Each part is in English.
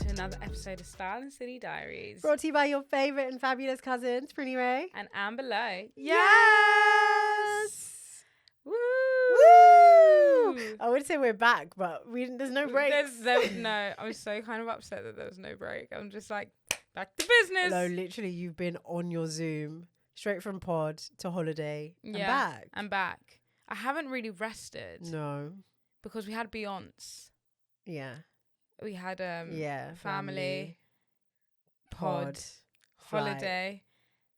Another episode of Style and City Diaries. Brought to you by your favourite and fabulous cousins, Prinny and Amber Lowe. Yes! Woo! I would say we're back, but there's no break. No, I'm so kind of upset that there was no break. I'm just like, back to business. No, literally, you've been on your Zoom, straight from pod to holiday, and back. I'm back. I haven't really rested. No. Because we had Beyonce. Yeah. We had family, pod, holiday,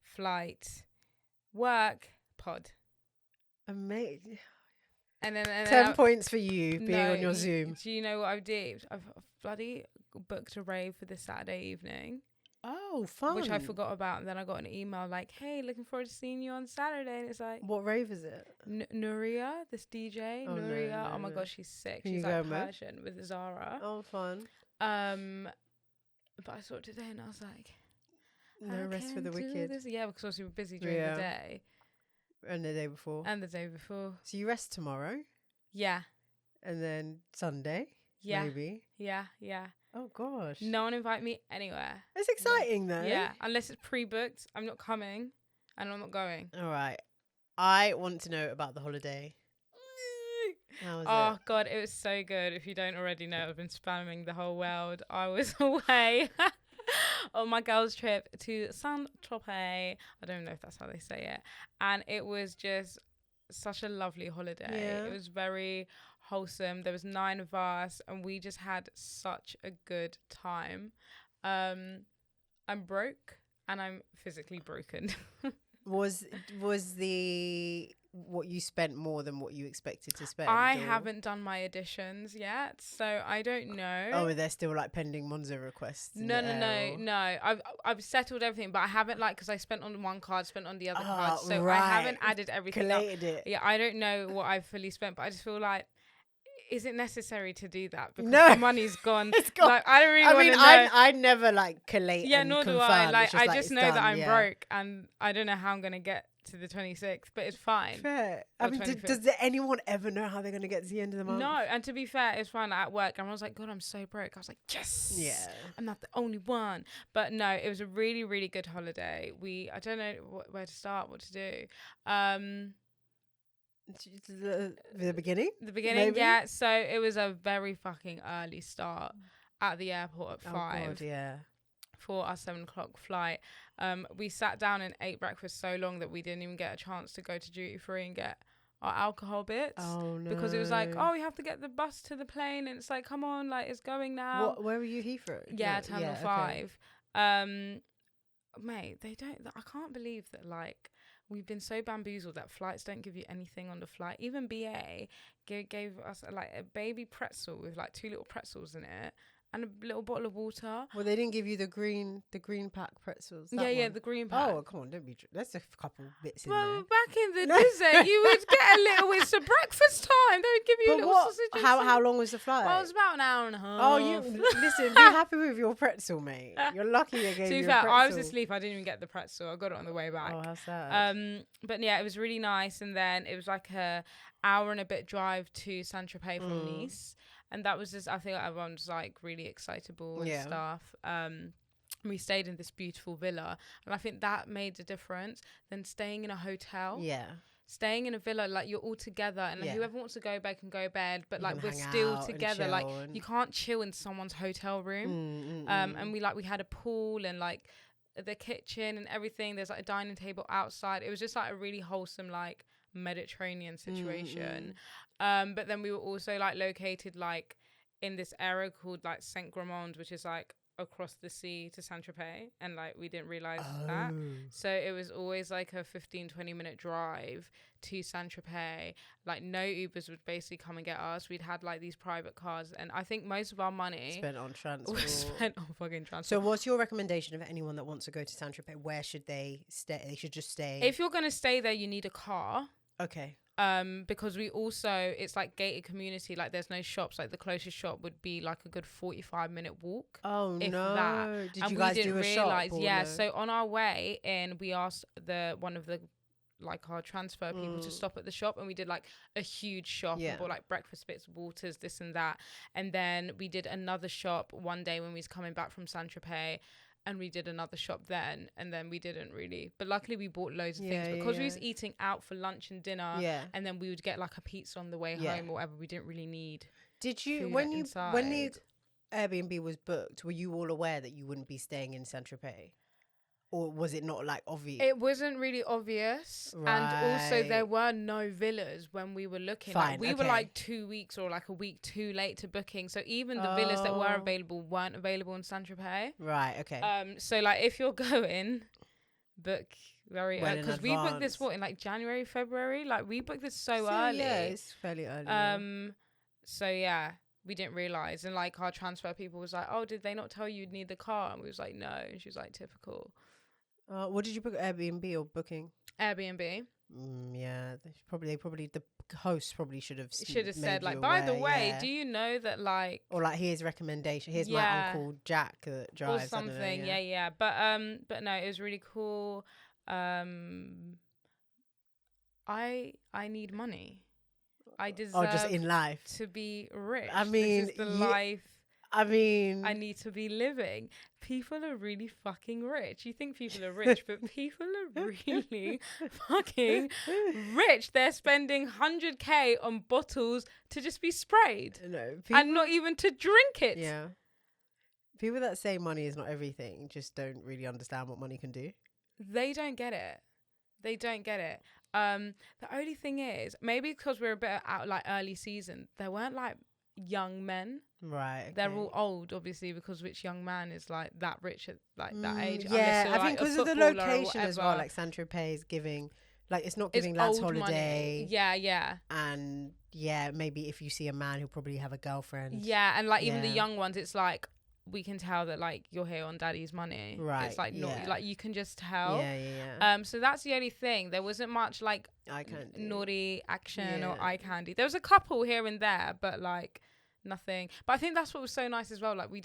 flight, work, pod. Amazing. And then 10 points for you being on your Zoom. Do you know what I've did? I've bloody booked a rave for this Saturday evening. Oh, fun. Which I forgot about. And then I got an email like, hey, looking forward to seeing you on Saturday. And it's like... What rave is it? Nuria, this DJ. Oh, Nuria. No. Oh, my God, she's sick. Who She's like Persian with Zara. Oh, fun. But I saw it today and I was like... No rest for the wicked. Yeah, because obviously we're busy during the day. And the day before. So you rest tomorrow? Yeah. And then Sunday? Yeah. Maybe? Yeah. Oh, gosh. No one invite me anywhere. It's exciting, though. Yeah, unless it's pre-booked. I'm not coming and I'm not going. All right. I want to know about the holiday. How was Oh, it? God, it was so good. If you don't already know, I've been spamming the whole world. I was away on my girls' trip to Tropez. I don't know if that's how they say it. And it was just such a lovely holiday. Yeah. It was very wholesome. There was 9 of us and we just had such a good time. I'm broke and I'm physically broken. Was what you spent more than what you expected to spend? I haven't done my additions yet, so I don't know. Oh, they're still like pending Monzo requests? No. I've settled everything, but I haven't because I spent on one card, spent on the other card, so right. I haven't added everything Collated up. it. Yeah, I don't know what I've fully spent, but I just feel like, is it necessary to do that? Because no, the money's gone. It's gone. Like, I don't really want to know. I never collate. Yeah, and nor confirm. do I. I just know done, that I'm broke, and I don't know how I'm gonna get to the 26th, but it's fine. Fair. I mean, does anyone ever know how they're going to get to the end of the month? No, and to be fair, it's fine. At work, and I was like, God, I'm so broke. I was like, yes, yeah, I'm not the only one. But no, it was a really, really good holiday. I don't know where to start, what to do. The beginning? The beginning, maybe? Yeah. So it was a very fucking early start at the airport at 5. God, yeah. For our 7 o'clock flight. We sat down and ate breakfast so long that we didn't even get a chance to go to duty free and get our alcohol bits. Oh no. Because it was like, oh, we have to get the bus to the plane, and it's like, come on, it's going now. Where were you, Heathrow? Yeah, Terminal 5. Okay. Mate, I can't believe that we've been so bamboozled that flights don't give you anything on the flight. Even BA gave us a baby pretzel with 2 little pretzels in it. And a little bottle of water. Well, they didn't give you the green pack pretzels. Yeah, the green pack. Oh, come on, don't be. There's a couple bits in there. Well, back in the day, you would get a little. It's a breakfast time. They would give you a little sausage. How long was the flight? Well, it was about an hour and a half. Oh, listen. Be happy with your pretzel, mate. You're lucky they gave you a pretzel. To be fair, I was asleep. I didn't even get the pretzel. I got it on the way back. Oh, how sad. But yeah, it was really nice. And then it was a hour and a bit drive to Saint-Tropez from Nice. And that was just, I think everyone was really excitable and stuff. We stayed in this beautiful villa. And I think that made a difference than staying in a hotel. Yeah. Staying in a villa, you're all together. And whoever wants to go bed can go bed. But we're still together. You can't chill in someone's hotel room. And we had a pool and the kitchen and everything. There's a dining table outside. It was just a really wholesome Mediterranean situation. But then we were also located in this area called Saint Gramond, which is across the sea to Saint-Tropez, and we didn't realize that. So it was always a 15-20 minute drive to Saint-Tropez. No Ubers would basically come and get us. We'd had these private cars, and I think most of our money spent on transport. Was spent on fucking transport. So what's your recommendation of anyone that wants to go to Saint-Tropez? Where should they stay? They should just stay. If you're going to stay there, you need a car. Okay. Because we also, it's like gated community, like there's no shops, like the closest shop would be like a good 45-minute walk. Oh if no that. Did and you guys we didn't do a realize shop? yeah, so on our way in, we asked one of the like our transfer people to stop at the shop, and we did like a huge shop and bought like breakfast bits, waters, this and that. And then we did another shop one day when we was coming back from Tropez, and we did another shop then, and then we didn't really, but luckily we bought loads of things because we was eating out for lunch and dinner, and then we would get like a pizza on the way home or whatever. We didn't really need. Did you when the Airbnb was booked, were you all aware that you wouldn't be staying in Saint-Tropez? Or was it not like obvious? It wasn't really obvious. Right. And also there were no villas when we were looking. Fine, like, we were like 2 weeks or like a week too late to booking. So even the villas that were available weren't available in Saint-Tropez. Right, okay. So like if you're going, book very early. Because we booked this in like January, February. Like we booked this so early. Yeah, it's fairly early. So yeah, we didn't realise. And like our transfer people was like, oh, did they not tell you you'd need the car? And we was like, no. And she was like, typical. What did you book, Airbnb or booking? Airbnb. Yeah, they probably the host probably should have said like, by the way, do you know that like, or like here's recommendation, here's my uncle Jack that drives or something. Yeah. But no, it was really cool. I need money. I deserve just in life to be rich. I mean, this is the life. I mean, I need to be living. People are really fucking rich. You think people are rich, but people are really fucking rich. They're spending 100k on bottles to just be sprayed. No, and not even to drink it. Yeah. People that say money is not everything just don't really understand what money can do. They don't get it. The only thing is, maybe because we're a bit out like early season, there weren't like young men. Right. Okay. They're all old, obviously, because which young man is like that rich at like that age? Yeah, I think because of the location as well. Like Saint-Tropez is giving, like it's not giving lads holiday. Money. Yeah. And maybe if you see a man, he'll probably have a girlfriend. Yeah, and like even the young ones, it's like we can tell that like you're here on daddy's money. Right. It's like not like you can just tell. Yeah. So that's the only thing. There wasn't much like eye candy, naughty action or eye candy. There was a couple here and there, but like nothing. But I think that's what was so nice as well. Like we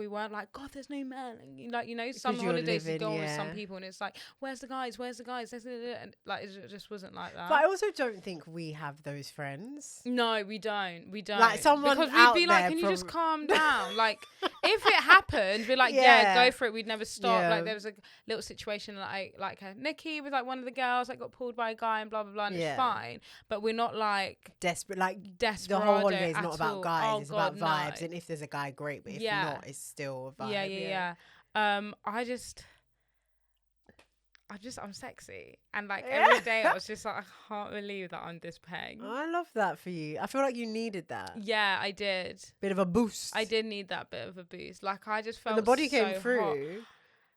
weren't like, God, there's no man. Like, you know, some holidays you go on with some people and it's like, where's the guys? And like it just wasn't like that. But I also don't think we have those friends. No, we don't. Like someone because out we'd be like, can you just calm down? Like if it happened, we're like, yeah, go for it. We'd never stop. Like there was a little situation like Nikki with like one of the girls that got pulled by a guy and blah blah blah, and it's fine. But we're not like desperate. The whole holiday is not about guys. Oh, it's about vibes, and if there's a guy, great. But if not, it's still a vibe. I'm sexy, and like every day I was just like, I can't believe that I'm this peg. I love that for you. I feel like you needed that. Yeah, I did. Bit of a boost. I did need that bit of a boost. Like I just felt when the body so came through. Hot.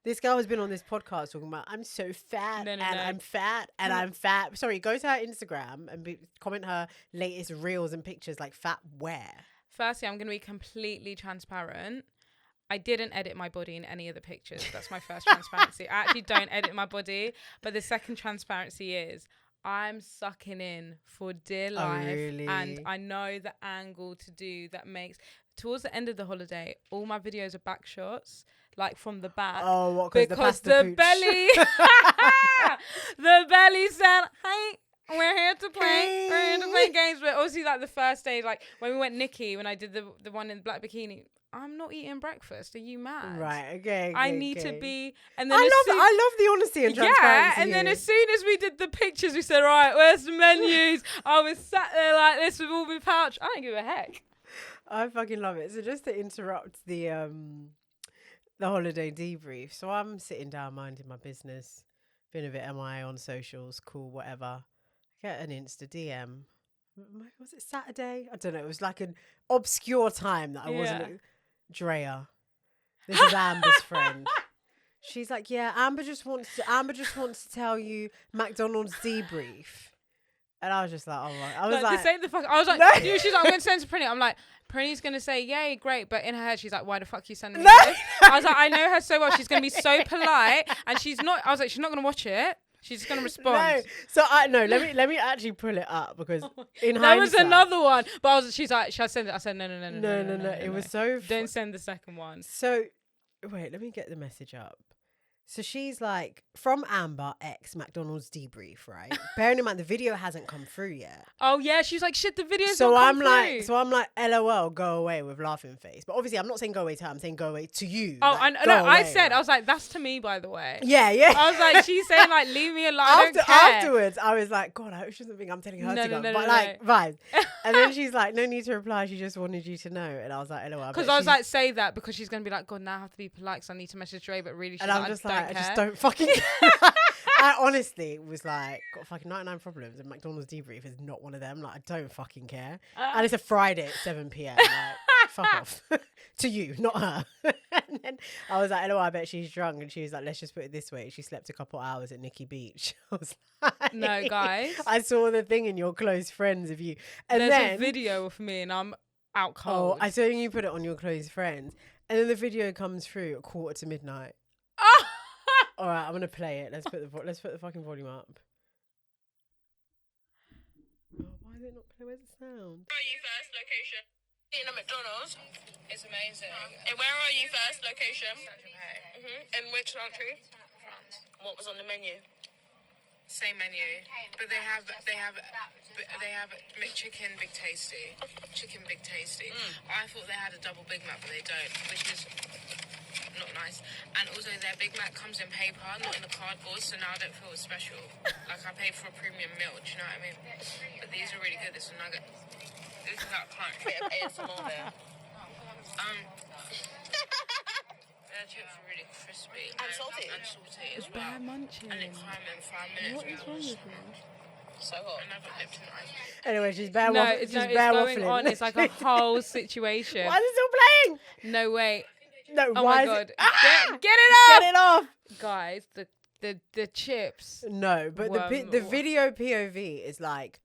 This girl has been on this podcast talking about I'm so fat I'm fat and I'm fat. Sorry, go to her Instagram and comment her latest reels and pictures like fat where. Firstly, I'm going to be completely transparent. I didn't edit my body in any of the pictures. That's my first transparency. I actually don't edit my body. But the second transparency is I'm sucking in for dear life. Really? And I know the angle to do that makes... Towards the end of the holiday, all my videos are back shots, like from the back. Oh, what? Because the belly... the belly said, hey... We're here to play. We're here to play games. But obviously, like the first day, like when we went Nikki, when I did the one in the black bikini, I'm not eating breakfast. Are you mad? Right. Okay. I need to be. And then I love the honesty and transparency. Yeah. And then as soon as we did the pictures, we said, "Right, where's the menus?" I was sat there like this with all my pouch. I don't give a heck. I fucking love it. So just to interrupt the holiday debrief. So I'm sitting down minding my business, been a bit MI on socials, cool, whatever. Get an Insta DM. Was it Saturday? I don't know. It was like an obscure time that I wasn't. Drea, this is Amber's friend. She's like, yeah, Amber just wants to tell you McDonald's debrief. And I was just like, oh my. I was like, this ain't the fuck. I was like, no. She's like, I'm going to send to Prinny. I'm like, Prinny's going to say, yay, great. But in her head, she's like, why the fuck are you sending me this? I was like, I know her so well. She's going to be so polite. And she's not, I was like, she's not going to watch it. She's just gonna respond. No, so let me actually pull it up because in there was hindsight, another one, but she's like, should I send it? I said no. It was so. Don't send the second one. So wait, let me get the message up. So she's like, from Amber X McDonald's debrief, right? Bearing in mind the video hasn't come through yet. Oh yeah, she's like, shit, the video's so not I'm come like, through. I'm like, LOL, go away with laughing face. But obviously, I'm not saying go away to her. I'm saying go away to you. Oh, like, I said, I was like, that's to me, by the way. Yeah. I was like, she's saying like, leave me alone. I don't care. Afterwards, I was like, God, I hope she doesn't think I'm telling her to go. But like, vibes. And then she's like, no need to reply. She just wanted you to know. And I was like, LOL. Because I was like, say that because she's gonna be like, God, now I have to be polite because I need to message Dre, but really, she's and I'm like, just I like, don't I just care. don't fucking care. I honestly was like, got fucking 99 problems, and McDonald's debrief is not one of them. Like, I don't fucking care. And it's a Friday at 7 p.m. Like, fuck off. To you, not her. And then I was like, I bet she's drunk. And she was like, let's just put it this way. She slept a couple hours at Nikki Beach. I was like, no, guys. I saw the thing in your close friends of you. And there's then a video of me and I'm out cold. Oh, I saw you put it on your close friends. And then the video comes through at midnight. All right, I'm gonna play it. Let's put the fucking volume up. Oh, why is it not play? Where's the sound? Where are you first? Location. In a McDonald's. It's amazing. And where are you first? Location. Tropez. In which country? France. What was on the menu? Same menu, but they have McChicken Big Tasty, chicken Big Tasty. I thought they had a double Big Mac, but they don't, which is not nice. And also their Big Mac comes in paper, not in the cardboard, so now I don't feel as special. Like I paid for a premium meal, do you know what I mean? But these are really good. This is nugget. This is that crunch. Bit of ASMR there. Their chips are really crispy And salty. and salty as well. Bad munching. And it's time in 5 minutes. What is wrong with you? So hot. And I've got Lipton ice. Anyway, she's bare No, waffling. it's She's going bare waffling. on. It's like a whole situation. Why is it still playing? No, wait. No, Oh why my is God. it? Get it off! Get it off! Guys, the chips. No, but the Were- video POV is like,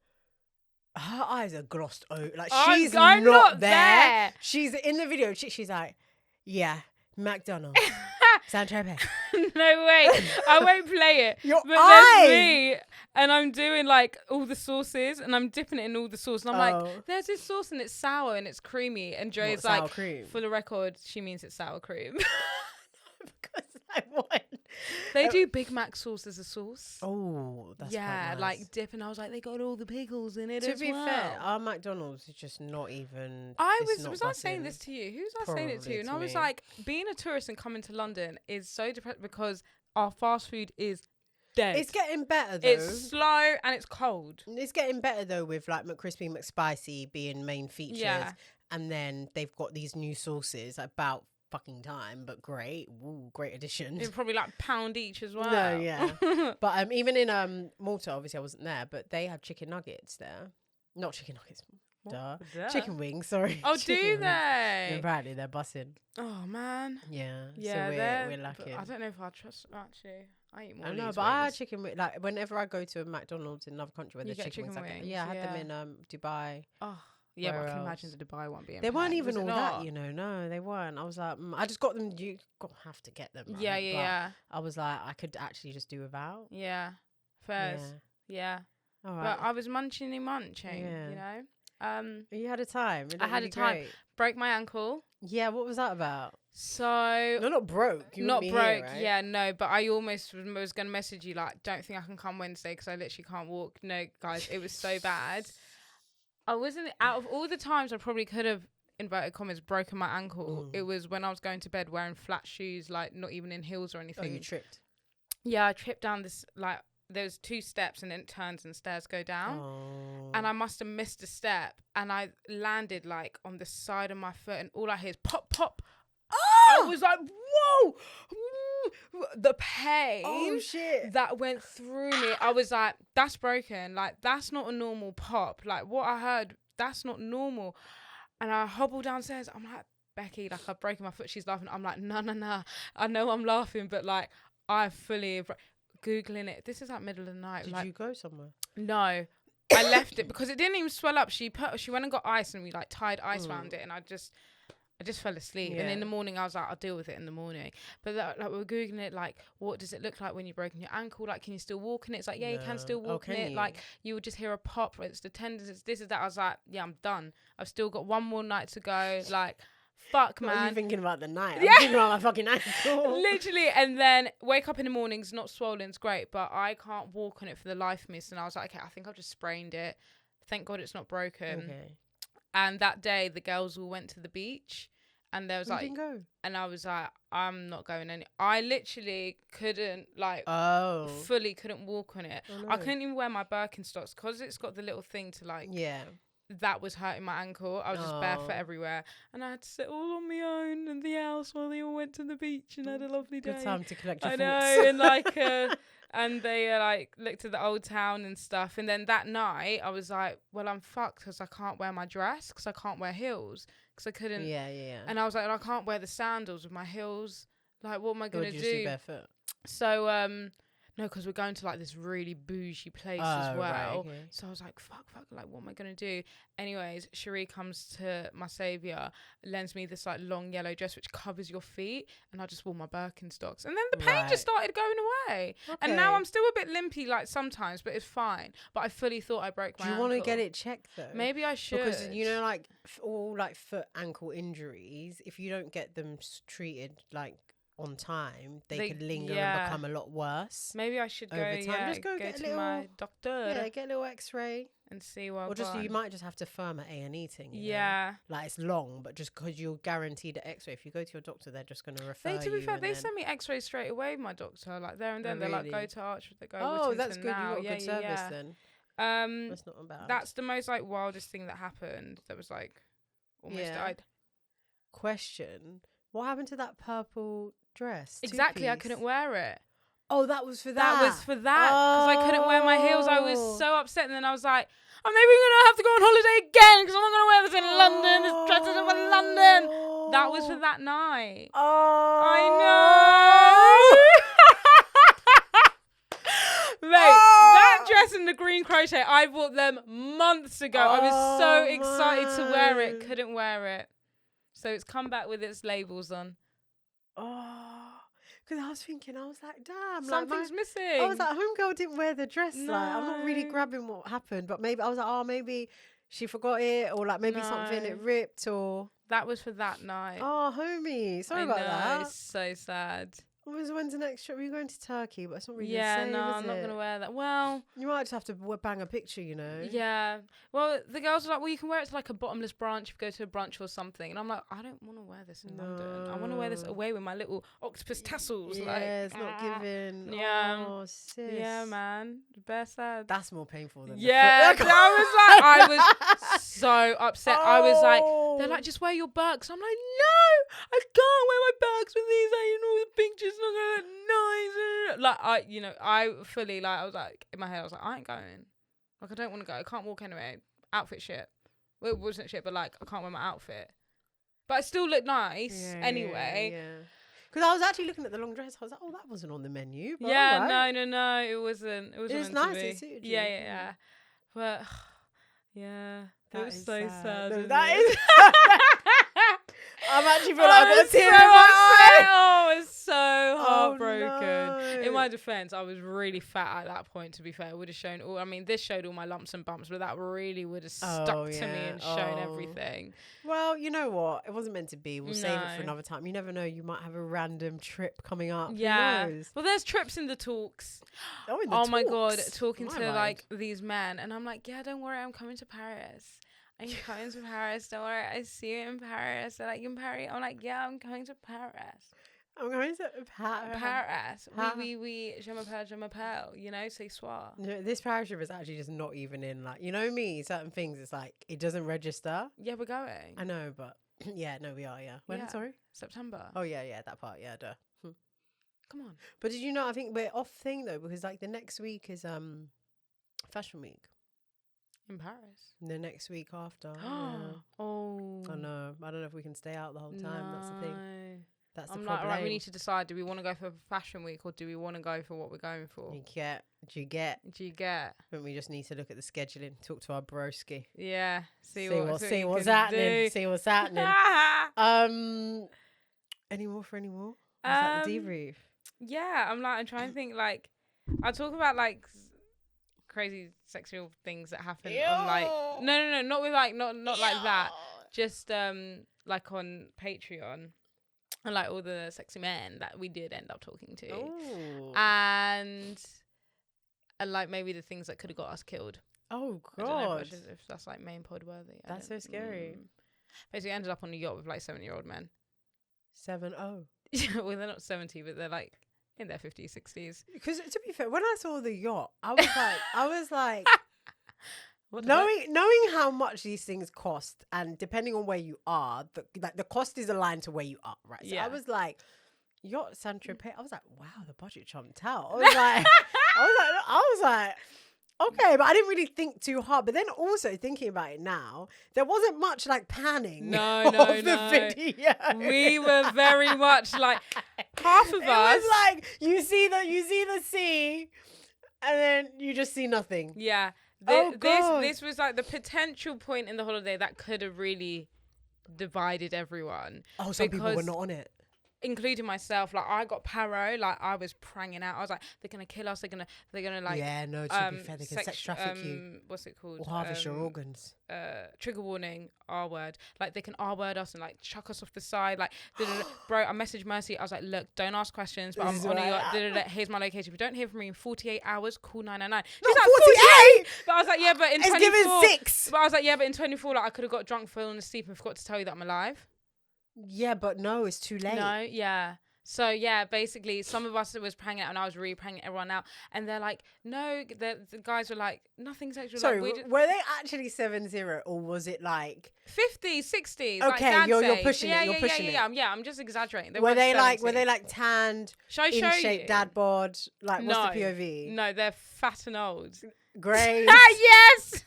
her eyes are glossed over. Like, I'm she's not not there. there. She's in the video. She's like, yeah, McDonald's. Saint-Tropez. No way. I won't play it. Your but eyes! there's me and I'm doing like all the sauces and I'm dipping it in all the sauce. And I'm like, there's this sauce and it's sour and it's creamy. And Joe's What, sour like, cream? for the record, she means it's sour cream. Because I want. They do Big Mac sauce as a sauce. Oh, that's yeah, quite nice. like dip. And I was like, they got all the pickles in it To as be well. fair, our McDonald's is just not even. Was I saying this to you? Who's I saying it to? Probably And to I was me. like, being a tourist and coming to London is so depressing because our fast food is dead. It's getting better though. It's slow and it's cold. It's getting better though with like McCrispy, McSpicy being main features, Yeah. and then they've got these new sauces. About fucking time, but great. Ooh, great addition. It's probably like £1 each as well. No, yeah. But even in Malta, obviously I wasn't there, but they have chicken nuggets there. Not chicken nuggets. Duh. Chicken wings, sorry. Oh, Chicken do wings. they? Apparently they're bussing. Oh man. Yeah. Yeah, so we're lucky. I don't know if I trust. Actually, I eat more. I of know, these but I had wings. chicken wings. Like whenever I go to a McDonald's in another country where You there's get chicken chicken wings, wings, I had them yeah. in Dubai. Oh, yeah, but I Where can else? imagine the Dubai one being. They weren't packed. even Was it all not? that, you know. No, they weren't. I was like, I just got them. You have to get them. Right? Yeah, yeah, But yeah, I was like, I could actually just do without. yeah. First, yeah. All right. But I was munching and munching. Yeah. You know. You had a time. It I looked had a really time. great. Broke my ankle. Yeah, what was that about? So No, not broke. You not wouldn't be broke. here, right? Yeah, no. But I almost was gonna message you like, don't think I can come Wednesday because I literally can't walk. No, guys, it was so bad. I wasn't out of all the times I probably could have inverted commas broken my ankle. It was when I was going to bed wearing flat shoes, like not even in heels or Oh, anything. you tripped. Yeah, I tripped down this like there's 2 steps and then it turns and stairs go down. Oh. And I must have missed a step and I landed like on the side of my foot and all I hear is pop, pop. I was like, whoa! The pain Oh shit! that went through me. I was like, that's broken. Like, that's not a normal pop. Like, what I heard, that's not normal. And I hobbled downstairs. I'm like, Becky, like, I've broken my foot. She's laughing. I'm like, no. I know I'm laughing, but like, I fully Googling it. This is like middle of the night. Did like, you go somewhere? No. I left it because it didn't even swell up. She went and got ice and we like tied ice around it and I just fell asleep. Yeah. And in the morning, I was like, I'll deal with it in the morning. But like, we were Googling it, like, what does it look like when you've broken your ankle? Like, can you still walk in it? It's like, yeah, you can still walk in it. Like, you would just hear a pop. It's the tendons. It's this, is that. I was like, yeah, I'm done. I've still got one more night to go. Like, fuck, man. What are you thinking about the night? Yeah. I'm thinking about my fucking ankle. Literally. And then wake up in the mornings, not swollen, it's great. But I can't walk on it for the life of me. So I was like, okay, I think I've just sprained it. Thank God it's not broken. Okay. And that day, the girls all went to the beach. And there was You like, didn't go? and I was like, I'm not going any. I literally couldn't fully couldn't walk on it. Oh, no. I couldn't even wear my Birkenstocks because it's got the little thing to like. Yeah. That was hurting my ankle. I was just barefoot everywhere, and I had to sit all on my own in the house while they all went to the beach and had a lovely day. Good time to collect your I thoughts. know, and like, and they like looked at the old town and stuff. And then that night, I was like, well, I'm fucked because I can't wear my dress because I can't wear heels. Because I couldn't. Yeah. And I was like, I can't wear the sandals with my heels. Like, what am I gonna do? Barefoot? So no, because we're going to like this really bougie place as well. Right, okay. So I was like, fuck, like, what am I gonna do? Anyways, Cherie comes to my saviour, lends me this like long yellow dress which covers your feet, and I just wore my Birkenstocks, and then the pain just started going away. Okay. And now I'm still a bit limpy like sometimes, but it's fine. But I fully thought I broke my ankle. Do you want to get it checked though? Maybe I should. Because you know, like all like foot ankle injuries, if you don't get them treated like on time, they could linger and become a lot worse. Maybe I should go. Just go get to my doctor. Yeah, get a little X-ray and see what. Or just you might just have to firm an A&E thing. You know? Like it's long, but just because you're guaranteed an X-ray, if you go to your doctor, they're just going to refer you. To be fair, they send me X-rays straight away. My doctor, like there and then, they're like, go to Arch. They go. Oh, that's good. Now. You got good service then. That's not bad. That's the most like wildest thing that happened. That was like almost died. Question: what happened to that purple dress? Exactly, I couldn't wear it. Oh, that was for that. That was for that because I couldn't wear my heels. I was so upset, and then I was like, I'm never gonna have to go on holiday again because I'm not gonna wear this in London. This dress is for London. That was for that night. Oh, I know. Mate, that dress and the green crochet, I bought them months ago. I was so excited to wear it. Couldn't wear it. So it's come back with its labels on. Oh, because I was thinking, I was like, damn, something's missing. I was like, homegirl didn't wear the dress. No. Like, I'm not really grabbing what happened, but maybe I was like, oh, maybe she forgot it, or like maybe something it ripped, or that was for that night. Oh, homie, sorry about that. It's so sad. When's the next trip? We're going to Turkey, but it's not really the same, I'm not gonna wear that. Well, you might just have to bang a picture, you know. Yeah. Well, the girls were like, well, you can wear it to like a bottomless brunch if you go to a brunch or something. And I'm like, I don't want to wear this in London. I want to wear this away with my little octopus tassels. Yeah, like, it's not giving. Yeah. Oh, sis. Yeah, man. Bare sad. That's more painful than I was so upset. Oh. I was like, they're like, just wear your Birks. I'm like, no, I can't wear my Birks with these. Like, you know, the picture's not gonna look nice. Like, I fully, like, I was like, in my head, I was like, I ain't going. Like, I don't want to go. I can't walk anyway. Outfit shit. Well, it wasn't shit, but like, I can't wear my outfit. But I still look nice anyway. Yeah. Because I was actually looking at the long dress. I was like, oh, that wasn't on the menu. But yeah, no, it wasn't. It was nice. It suited you. Yeah. But yeah, that was so sad. No, that is. I'm actually feel like I've got a tear in my eye. Oh, it's so heartbroken. No. In my defense, I was really fat at that point, to be fair. It would have shown all, I mean, this showed all my lumps and bumps, but that really would have stuck to me and shown everything. Well, you know what? It wasn't meant to be. We'll save it for another time. You never know. You might have a random trip coming up. Yeah. Who knows? Well, there's trips in the talks. Oh, my God. Talking to like these men. And I'm like, yeah, don't worry. I'm coming to Paris. I'm coming to Paris. Don't worry. I see you in Paris. They're like, in Paris? I'm like, yeah, I'm coming to Paris. I'm going to Paris. Oui, je m'appelle, you know, c'est soir. No, this Paris trip is actually just not even in, like, you know me, certain things, it's like, it doesn't register. Yeah, we're going. I know, but yeah, no, we are, yeah. When, sorry? September. Oh, yeah, that part, yeah, duh. Come on. But did you know, I think we're off thing, though, because, like, the next week is Fashion Week. In Paris? The next week after. Oh. I know. I don't know if we can stay out the whole time. That's the thing. That's I'm the like, problem. all right, we need to decide. Do we want to go for fashion week or do we want to go for what we're going for? Do you get? But we just need to look at the scheduling, talk to our broski. Yeah. See what's happening. See what's happening. Any more? Is that the debrief? Yeah, I'm trying to think, like, I talk about like crazy sexual things that happen on like no, not with like not like that. Just like on Patreon. And like all the sexy men that we did end up talking to. Ooh. And like maybe the things that could have got us killed. Oh God. I don't know if that's like main pod worthy. That's so scary. Basically ended up on a yacht with like 70-year-old men. 70. Well, they're not 70, but they're like in their 50s, 60s. Because to be fair, when I saw the yacht, I was like knowing how much these things cost, and depending on where you are, the cost is aligned to where you are, right? So I was like, yacht Saint-Tropez. I was like, wow, the budget jumped out. I was like, okay, but I didn't really think too hard. But then also thinking about it now, there wasn't much like panning of the video. We were very much like half of us. It was like you see the sea, and then you just see nothing. Yeah. This was like the potential point in the holiday that could have really divided everyone. Oh, some people were not on it. Including myself. Like, I got paro. Like, I was pranging out. I was like, they're gonna kill us. They're gonna like. Yeah, no. To be fair, they can sex traffic you. What's it called? Or harvest your organs. Trigger warning. R word. Like, they can R word us and like chuck us off the side. Like, bro. I messaged Mercy. I was like, look, don't ask questions. But I'm on a yacht. Here's my location. If you don't hear from me in 48 hours, call 999. She's like 48. But I was like, yeah, but in 24. It's given 6. But I was like, yeah, but in 24, like I could have got drunk, fallen asleep, and forgot to tell you that I'm alive. Yeah, but no, it's too late. No, yeah. So yeah, basically, some of us was pranging out, and I was really pranging everyone out. And they're like, no, the guys were like, nothing sexual. Sorry, like, were they actually 70, or was it like 50s, 60s? Okay, like you're pushing it. You're pushing it. Yeah, I'm just exaggerating. Were they like tanned, Should I show in-shape you? dad bod? Like, what's the POV? No, they're fat and old. Great. Yes.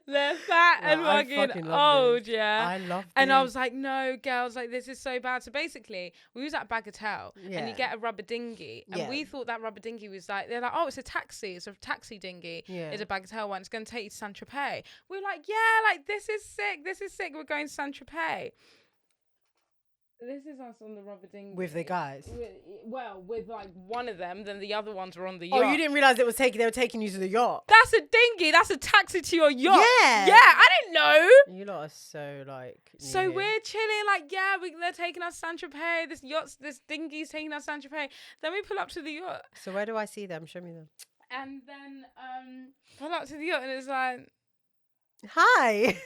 They're fat and fucking old, yeah. I love them. And I was like, no, girls, like, this is so bad. So basically, we was at Bagatelle, and you get a rubber dinghy, and we thought that rubber dinghy was like, they're like, oh, it's a taxi dinghy. It's a Bagatelle one. It's going to take you to Saint-Tropez. We're like, yeah, like, this is sick. We're going to Saint-Tropez. This is us on the rubber dinghy. With the guys? With like one of them, then the other ones were on the yacht. Oh, you didn't realise they were taking you to the yacht? That's a dinghy. That's a taxi to your yacht. Yeah. Yeah, I didn't know. You lot are so like... So we're chilling like, yeah, they're taking us Saint-Tropez. This dinghy's taking us Saint-Tropez. Then we pull up to the yacht. So where do I see them? Show me them. And then pull up to the yacht and it's like... Hi.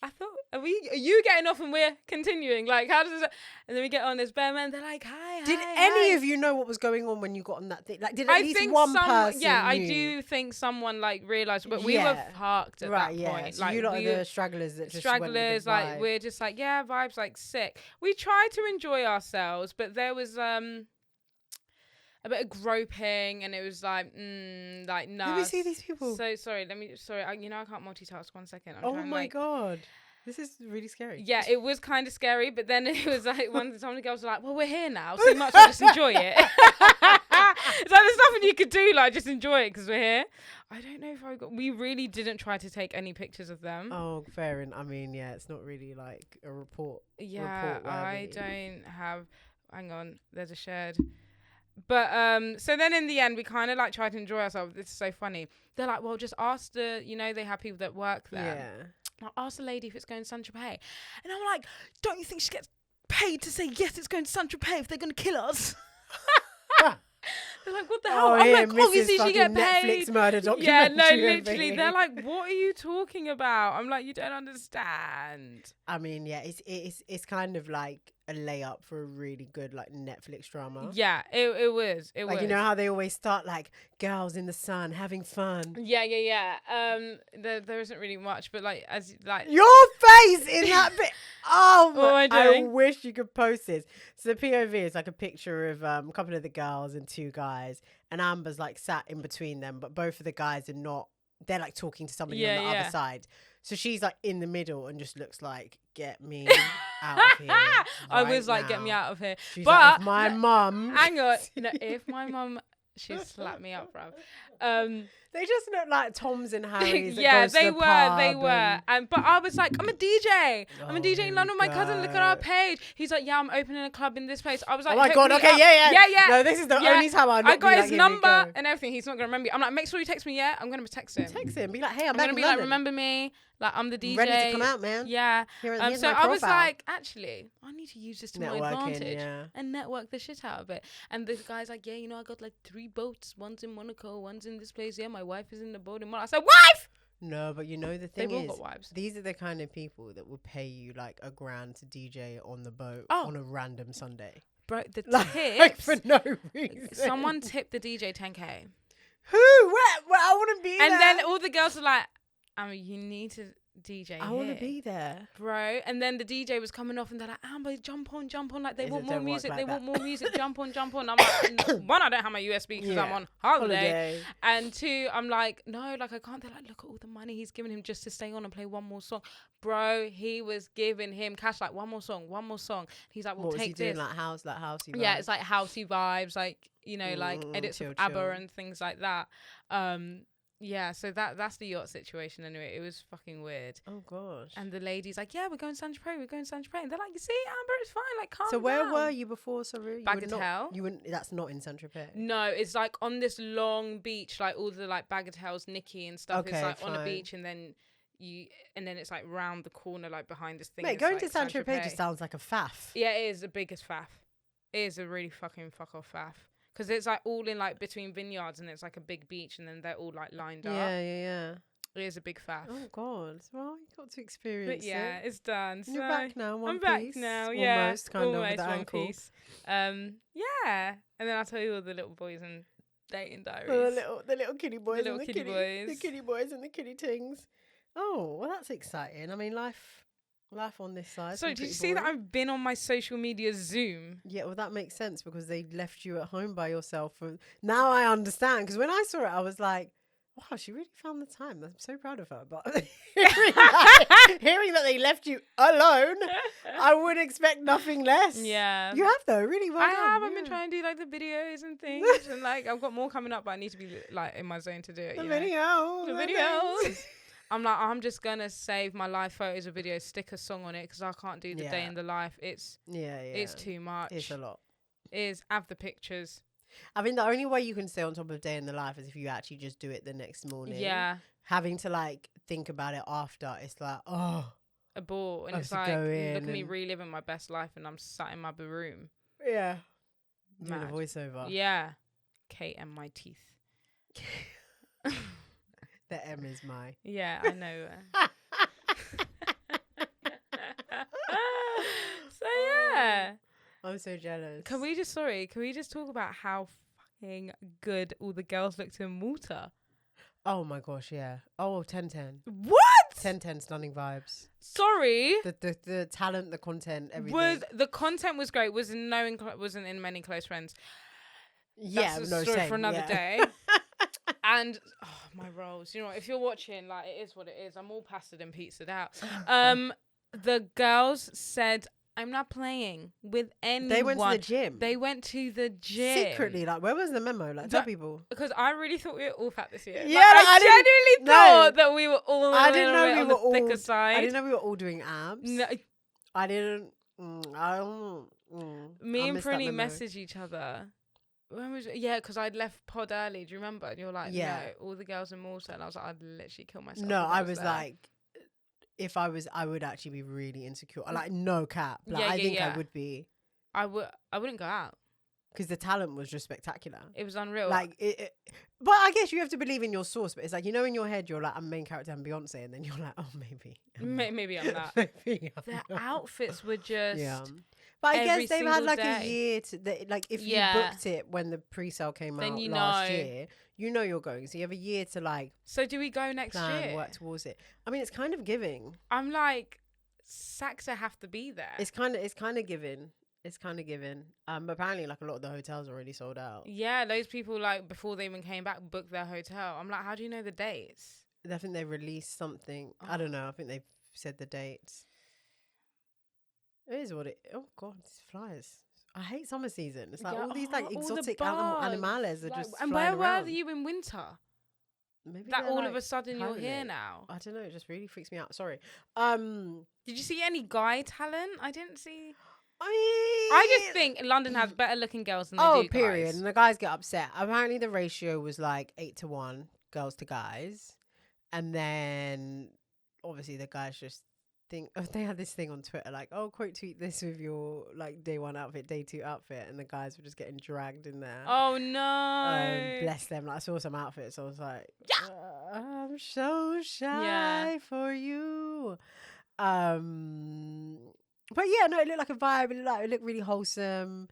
I thought, are you getting off and we're continuing? Like, how does it? And then we get on this bare man. They're like, hi. Did any of you know what was going on when you got on that thing? Like, did at least one person? Yeah, knew? I do think someone like realised, but we were fucked at that point. So like, you lot are the stragglers that just went with the vibe. Like we're just like, yeah, vibes like sick. We tried to enjoy ourselves, but there was a bit of groping, and it was like, like, no. Let me see these people. So sorry, I can't multitask. 1 second. Oh my God. This is really scary. Yeah, it was kind of scary, but then it was like some of the girls were like, well, we're here now, so you might as well just enjoy it. It's like, there's nothing you could do, like, just enjoy it because we're here. I don't know if we really didn't try to take any pictures of them. Oh, fair enough. I mean, yeah, it's not really like a report. Yeah, I don't have, hang on, there's a shared. But so then in the end we kind of like tried to enjoy ourselves. This is so funny. They're like, well, just ask they have people that work there. Yeah. Like, ask the lady if it's going to Saint-Tropez. And I'm like, don't you think she gets paid to say yes, it's going to Saint-Tropez if they're going to kill us? They're like, what the hell? I'm like, obviously she get paid. Netflix murder documentary. Yeah, no, literally. They're like, what are you talking about? I'm like, you don't understand. I mean, yeah, it's kind of like a layup for a really good like Netflix drama. Yeah, it was. It like, was. you know how they always start like girls in the sun having fun. Yeah. There isn't really much, but like as like your face in that bit. Oh my! I wish you could post this. So the POV is like a picture of a couple of the girls and 2 guys, and Amber's like sat in between them, but both of the guys are not. They're like talking to somebody on the other side. So she's like in the middle and just looks like, get me out of here. I was like, now. get me out of here. She's But like, if my mum. hang on. No, if my mum, she slapped me up, bruv. They just look like Toms and Harry's. Yeah, they were. They were. But I was like, I'm a DJ. I'm a DJ in London with my cousin. Look at our page. He's like, yeah, I'm opening a club in this place. I was like, oh my God. Okay, yeah. No, this is the only time I got his number and everything. He's not gonna remember me. I'm like, make sure you text me. Yeah, I'm gonna text him. Text him. Be like, hey, I'm gonna be like, remember me. Like, I'm the DJ. Ready to come out, man. Yeah. So I was like, actually, I need to use this to my advantage and network the shit out of it. And the guy's like, yeah, you know, I got like 3 boats. One's in Monaco, one's in this place. Yeah, my wife is in the boat. And I said, wife! No, but you know the thing is, got wives. These are the kind of people that will pay you like $1,000 to DJ on the boat on a random Sunday. Bro, the tips for no reason. Someone tipped the DJ 10K. Who? Where? I want to be there. And then all the girls are like, you need to DJ I want to be there, bro. And then the DJ was coming off and they're like, Amber, jump on. Like, they want more music. They want more music. Jump on. I'm like, no. 1, I don't have my USB because I'm on holiday. And 2, I'm like, no, like I can't. They're like, look at all the money he's giving him just to stay on and play one more song. Bro, he was giving him cash, like one more song. He's like, well, take this. Like housey vibes? Yeah, it's like housey vibes, like, you know, like edits of ABBA and things like that. Yeah, so that's the yacht situation anyway. It was fucking weird. Oh gosh. And the lady's like, yeah, we're going Saint-Tropez. And they're like, you see, Amber, it's fine. Like, calm down. So where were you before, sorry? Bagatelle. You wouldn't. That's not in Saint-Tropez. No, it's like on this long beach, like all the like Bagatelles, Nikki and stuff. Okay, it's like fine. on a beach, and then it's like round the corner, like behind this thing. Mate, going to Saint-Tropez just sounds like a faff. Yeah, it is the biggest faff. It is a really fucking fuck off faff. Because it's like all in like between vineyards and it's like a big beach and then they're all like lined up. Yeah. It is a big faff. Oh God. Well, you got to experience it. It's done. So you're back now, I'm back now, yeah. Almost, kind of, with the ankle. Piece. Yeah. And then I'll tell you all the little boys and dating diaries. The little kitty boys. The kitty boys. The kitty boys and the kitty tings. Oh, well, that's exciting. I mean, life on this side. So did you see that I've been on my social media Zoom? Yeah, well, that makes sense because they left you at home by yourself. Now I understand, because when I saw it, I was like, wow, she really found the time. I'm so proud of her. But hearing that they left you alone, I would expect nothing less. Yeah. You have though, really well done. have. I've been trying to do like the videos and things. And like I've got more coming up, but I need to be like in my zone to do it. The videos. I'm like, I'm just gonna save my live photos or videos, stick a song on it because I can't do the day in the life. It's too much. It's a lot. Have the pictures. I mean, the only way you can stay on top of day in the life is if you actually just do it the next morning. Yeah. Having to like think about it after, it's like, a bore. And it's like, look at me reliving my best life and I'm sat in my room. Yeah. Doing a voiceover. Yeah. Kate and my teeth. The M is my. Yeah, I know. So yeah. I'm so jealous. Can we just talk about how fucking good all the girls looked in Malta? Oh my gosh, yeah. Oh, 10-10. What? 10-10 stunning vibes. Sorry. The talent, the content, everything. The content was great. Wasn't in many close friends. Yeah, that's a story for another day. And my rolls, you know, if you're watching, like, it is what it is. I'm all pastored and pizzaed out. The girls said, I'm not playing with anyone. They went to the gym. Secretly, like, where was the memo? Like, tell people. Because I really thought we were all fat this year. Yeah, like, I genuinely thought that we were all I didn't know we were all thicker side. I didn't know we were all doing abs. No. I didn't. Me and Prinny messaged each other. When was it? Yeah, because I'd left pod early. Do you remember? And you're like, no, all the girls in Malta. And I was like, I'd literally kill myself. No, I was like, if I was, I would actually be really insecure. Like, no cap. Like, I think I would be. I wouldn't go out. Because the talent was just spectacular. It was unreal. Like, but I guess you have to believe in your source. But it's like, you know, in your head, you're like, I'm main character, I'm Beyonce. And then you're like, oh, maybe. Maybe I'm that. Their outfits were just... Yeah. But I guess they've had like a year to, like, if you booked it when the pre-sale came out last year, you know you're going. So you have a year to like. So do we go next year? Work towards it. I mean, it's kind of giving. I'm like, Saxa have to be there. It's kind of giving. But apparently, like, a lot of the hotels are already sold out. Yeah, those people, like, before they even came back, booked their hotel. I'm like, how do you know the dates? I think they released something. I don't know. I think they've said the dates. It is what it. Oh God, it's flies. I hate summer season. It's like Yeah, all these like all the exotic bugs. animals are Like, just and flying where around. were you in winter? Maybe That they're, all like, of a sudden you're here hibernate. now. I don't know. It just really freaks me out. Sorry. Did you see any guy talent? I didn't see. I I just think London has better looking girls than they do period. guys. And the guys get upset. Apparently, the ratio was like 8-1 girls to guys, and then obviously the guys just think they had this thing on Twitter like, oh, quote tweet this with your like day 1 outfit, day 2 outfit, and the guys were just getting dragged in there. Oh no! Bless them. Like, I saw some outfits. I was like, I'm so shy for you. But yeah, no, it looked like a vibe. It looked really wholesome.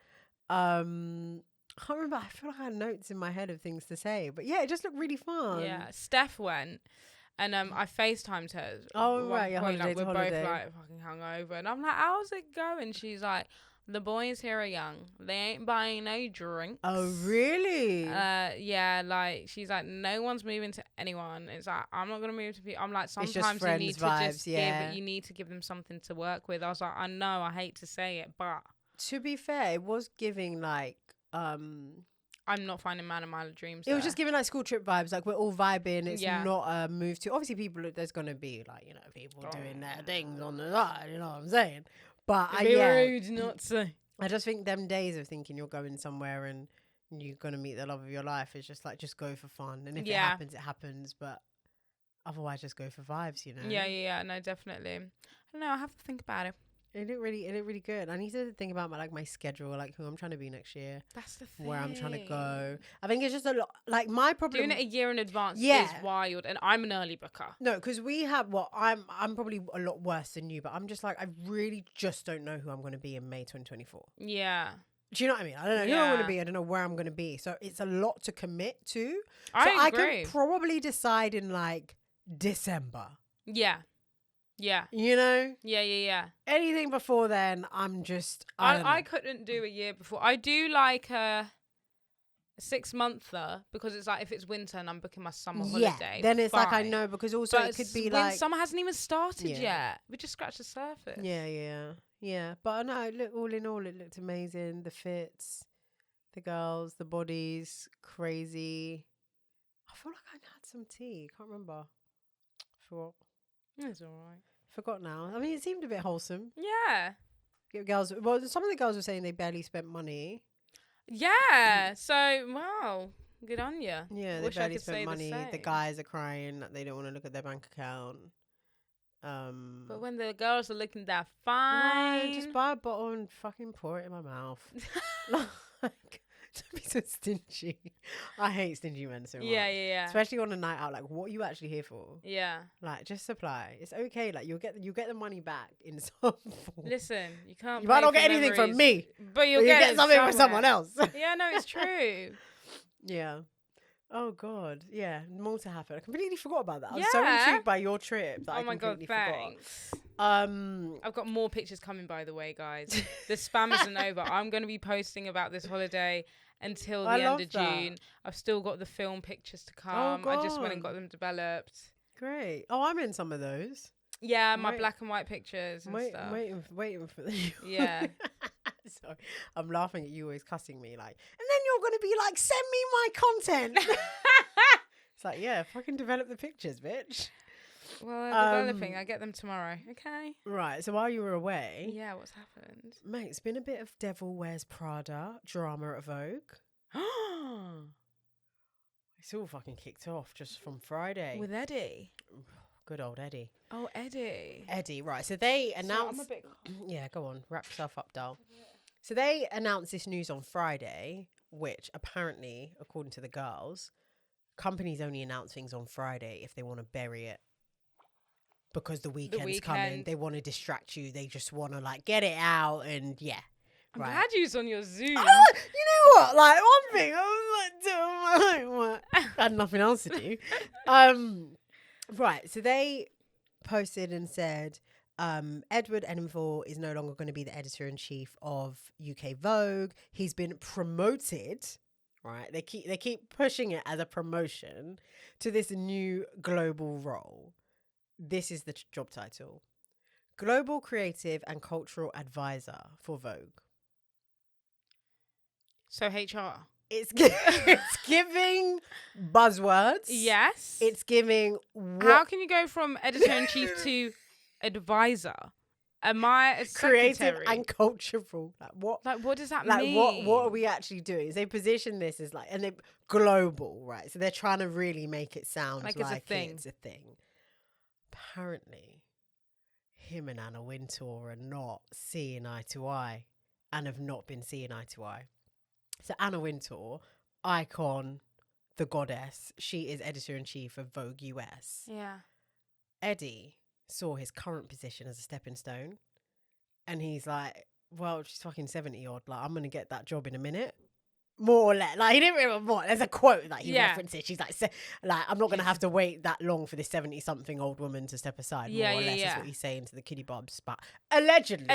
I can't remember. I feel like I had notes in my head of things to say, but yeah, it just looked really fun. Yeah, Steph went, and I FaceTimed her. Oh, at right, one point, holiday we're to both holiday. like fucking hungover, and I'm like, "How's it going?" She's like, "The boys here are young. They ain't buying no drinks." Oh, really? Yeah, like she's like, no one's moving to anyone. It's like, I'm not gonna move to people. I'm like, just sometimes you need friends to vibes, just yeah. you need to give them something to work with. I was like, I know, I hate to say it, but To be fair, it was giving like I'm not finding man of my dreams. it was just giving like school trip vibes. Like, we're all vibing. It's Yeah. not a move to. Obviously, there's gonna be like, you know, people doing their things on the side. You know what I'm saying? But be rude, not to. I just think them days of thinking you're going somewhere and you're gonna meet the love of your life is just like, just go for fun. And if it happens, it happens. But otherwise, just go for vibes. You know? Yeah. No, definitely. I don't know. I have to think about it. It looked really good. I need to think about my schedule, like who I'm trying to be next year. That's the thing. Where I'm trying to go. I think it's just a lot. Like, my problem. Doing it a year in advance Yeah. is wild, and I'm an early booker. No, because we have I'm probably a lot worse than you, but I'm just like, I really just don't know who I'm going to be in May 2024. Yeah. Do you know what I mean? I don't know who I'm going to be. I don't know where I'm going to be. So it's a lot to commit to. So I can agree. probably decide in like December. Yeah. You know? Yeah. Anything before then, I'm just. I couldn't do a year before. I do like a 6-monther because it's like if it's winter and I'm booking my summer holiday. Then it's like, I fine. know, because also But it could be when like. summer hasn't even started yet. We just scratched the surface. Yeah. But no, look, all in all, it looked amazing. The fits, the girls, the bodies, crazy. I feel like I had some tea. Can't remember. Forgot. It's all right. Forgot now. I mean, it seemed a bit wholesome. Yeah. Girls. Well, some of the girls were saying they barely spent money. Yeah. So, wow. Good on you. Yeah, they Wish I barely could say spent money. the The guys are crying that they don't want to look at their bank account. But when the girls are looking that No, fine. just buy a bottle and fucking pour it in my mouth. Like, don't be so stingy. I hate stingy men so much. Yeah. Especially on a night out. Like, what are you actually here for? Yeah. Like, just supply. It's okay. Like, you'll get the money back in some form. Listen, you can't. You might pay not for get anything from memories, me, but you'll you get get it something from someone somewhere. else. Yeah, no, it's true. Yeah. Oh God. Yeah. Malta happened. I completely forgot about that. I was so Yeah. intrigued by your trip that Oh I my god, completely forgot. thanks. I've I've got more pictures coming, by the way, guys. The spam isn't over. I'm going to be posting about this holiday until the end of June. I've still got the film pictures to come. I just went and got them developed. Great. Oh, I'm in some of those. Yeah, my black and white pictures and stuff. Waiting for the. Yeah. Sorry, I'm laughing at you always cussing me like, and then you're gonna be like, send me my content. It's like, yeah, fucking develop the pictures, bitch. Well, they're developing. I get them tomorrow. Okay. Right. So while you were away, Yeah, what's happened? mate, it's been a bit of Devil Wears Prada drama at Vogue. It's all fucking kicked off just from Friday. With Eddie. Good old Eddie. Oh, Eddie. Eddie, right. So they announced. I'm a bit. Yeah, go on. Wrap yourself up, doll. So they announced this news on Friday, which apparently, according to the girls, companies only announce things on Friday if they want to bury it. Because the weekend's coming. They want to distract you. They just want to, like, get it out and, yeah. I'm glad you was on your Zoom. You know what? Like, one thing, I was like, doing my homework. I had nothing else to do. Right, so they posted and said, Edward Enninful is no longer going to be the editor-in-chief of UK Vogue. He's been promoted, right? They keep pushing it as a promotion to this new global role. This is the job title: global creative and cultural advisor for Vogue. So HR. It's giving buzzwords. Yes. It's giving. How can you go from editor-in-chief to advisor? Am I a creative secretary? and cultural? Like what? Like what does that like mean? what are we actually doing? They position this as like, and they global, right? So they're trying to really make it sound like it's a thing. Apparently, him and Anna Wintour are not seeing eye to eye, and have not been seeing eye to eye. So Anna Wintour, icon, the goddess, she is editor-in-chief of Vogue US. Yeah. Eddie saw his current position as a stepping stone, and he's like, well, she's fucking 70 odd, like I'm gonna get that job in a minute, more or less. Like he didn't really want, there's a quote that he references, she's like I'm not gonna have to wait that long for this 70 something old woman to step aside, more or less is what he's saying to the kiddie bobs. But allegedly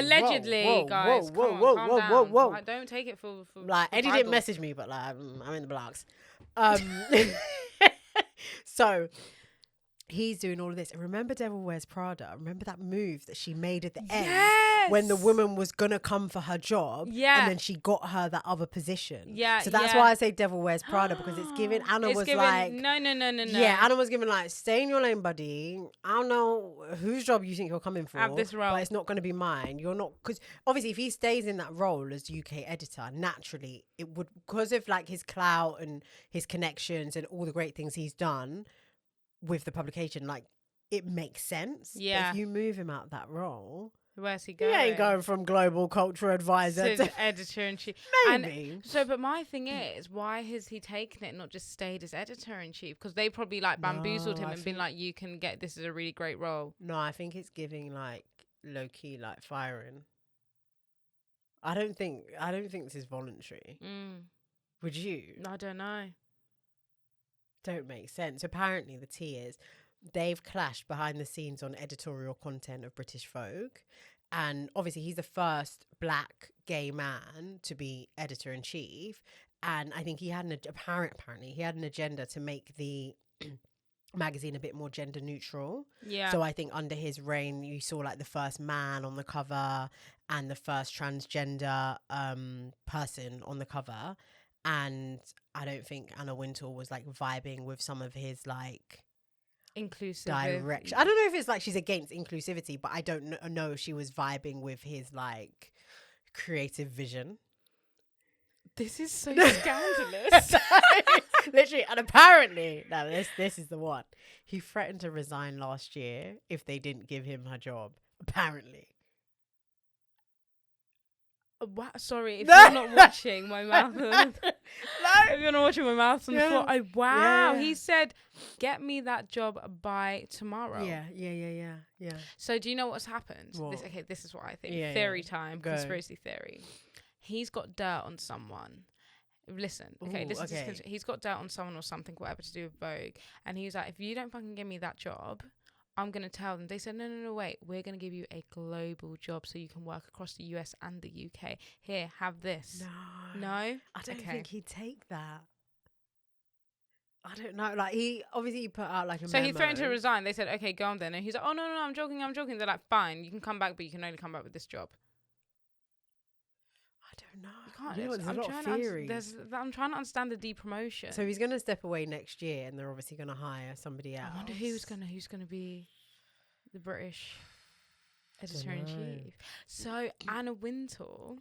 guys, whoa. Like, don't take it for like for Eddie Bible. didn't message me, but like I'm in the blocks. So he's doing all of this. And remember Devil Wears Prada? Remember that move that she made at the end when the woman was going to come for her job? Yeah. And then she got her that other position. Yeah. So that's why I say Devil Wears Prada, because it's giving, Anna was like... No. Yeah, Anna was giving like, stay in your lane, buddy. I don't know whose job you think you're coming for. Have this role. But it's not going to be mine. You're not... Because obviously if he stays in that role as UK editor, naturally it would... Because of like his clout and his connections and all the great things he's done... with the publication, like it makes sense. Yeah. But if you move him out that role, where's he going? He ain't going from global culture advisor to editor-in-chief. Maybe. But my thing is, why has he taken it and not just stayed as editor-in-chief? Because they probably like bamboozled him and been like, you can get, this is a really great role. No, I think it's giving like low-key like firing. I don't think this is voluntary. Would you? I don't know. Don't make sense. Apparently the tea is they've clashed behind the scenes on editorial content of British Vogue, and obviously he's the first black gay man to be editor-in-chief, and I think he had apparently he had an agenda to make the magazine a bit more gender neutral. Yeah. So I think under his reign you saw like the first man on the cover and the first transgender person on the cover. And I don't think Anna Wintour was like vibing with some of his like inclusive direction. I don't know if it's like she's against inclusivity, but I don't know if she was vibing with his like creative vision. This is so scandalous. Literally, and apparently, no, this is the one. He threatened to resign last year if they didn't give him her job. Apparently. What? Sorry, if you're not watching my mouth. If you're not watching my mouth on the floor. Oh, wow. Yeah. He said, get me that job by tomorrow. Yeah. So do you know what's happened? This is what I think. Theory time, conspiracy theory. He's got dirt on someone. Listen, he's got dirt on someone or something, whatever to do with Vogue. And he was like, if you don't fucking give me that job, I'm going to tell them. They said, no, wait. We're going to give you a global job so you can work across the US and the UK. Here, have this. No? I don't think he'd take that. I don't know. Like, he put out like a memo. So he threatened to resign. They said, okay, go on then. And he's like, oh, no, I'm joking. They're like, fine, you can come back, but you can only come back with this job. I don't know. There's a lot of theories. I'm trying to understand the depromotion. So he's going to step away next year, and they're obviously going to hire somebody else. I wonder who's gonna be the British editor-in-chief. So Anna Wintour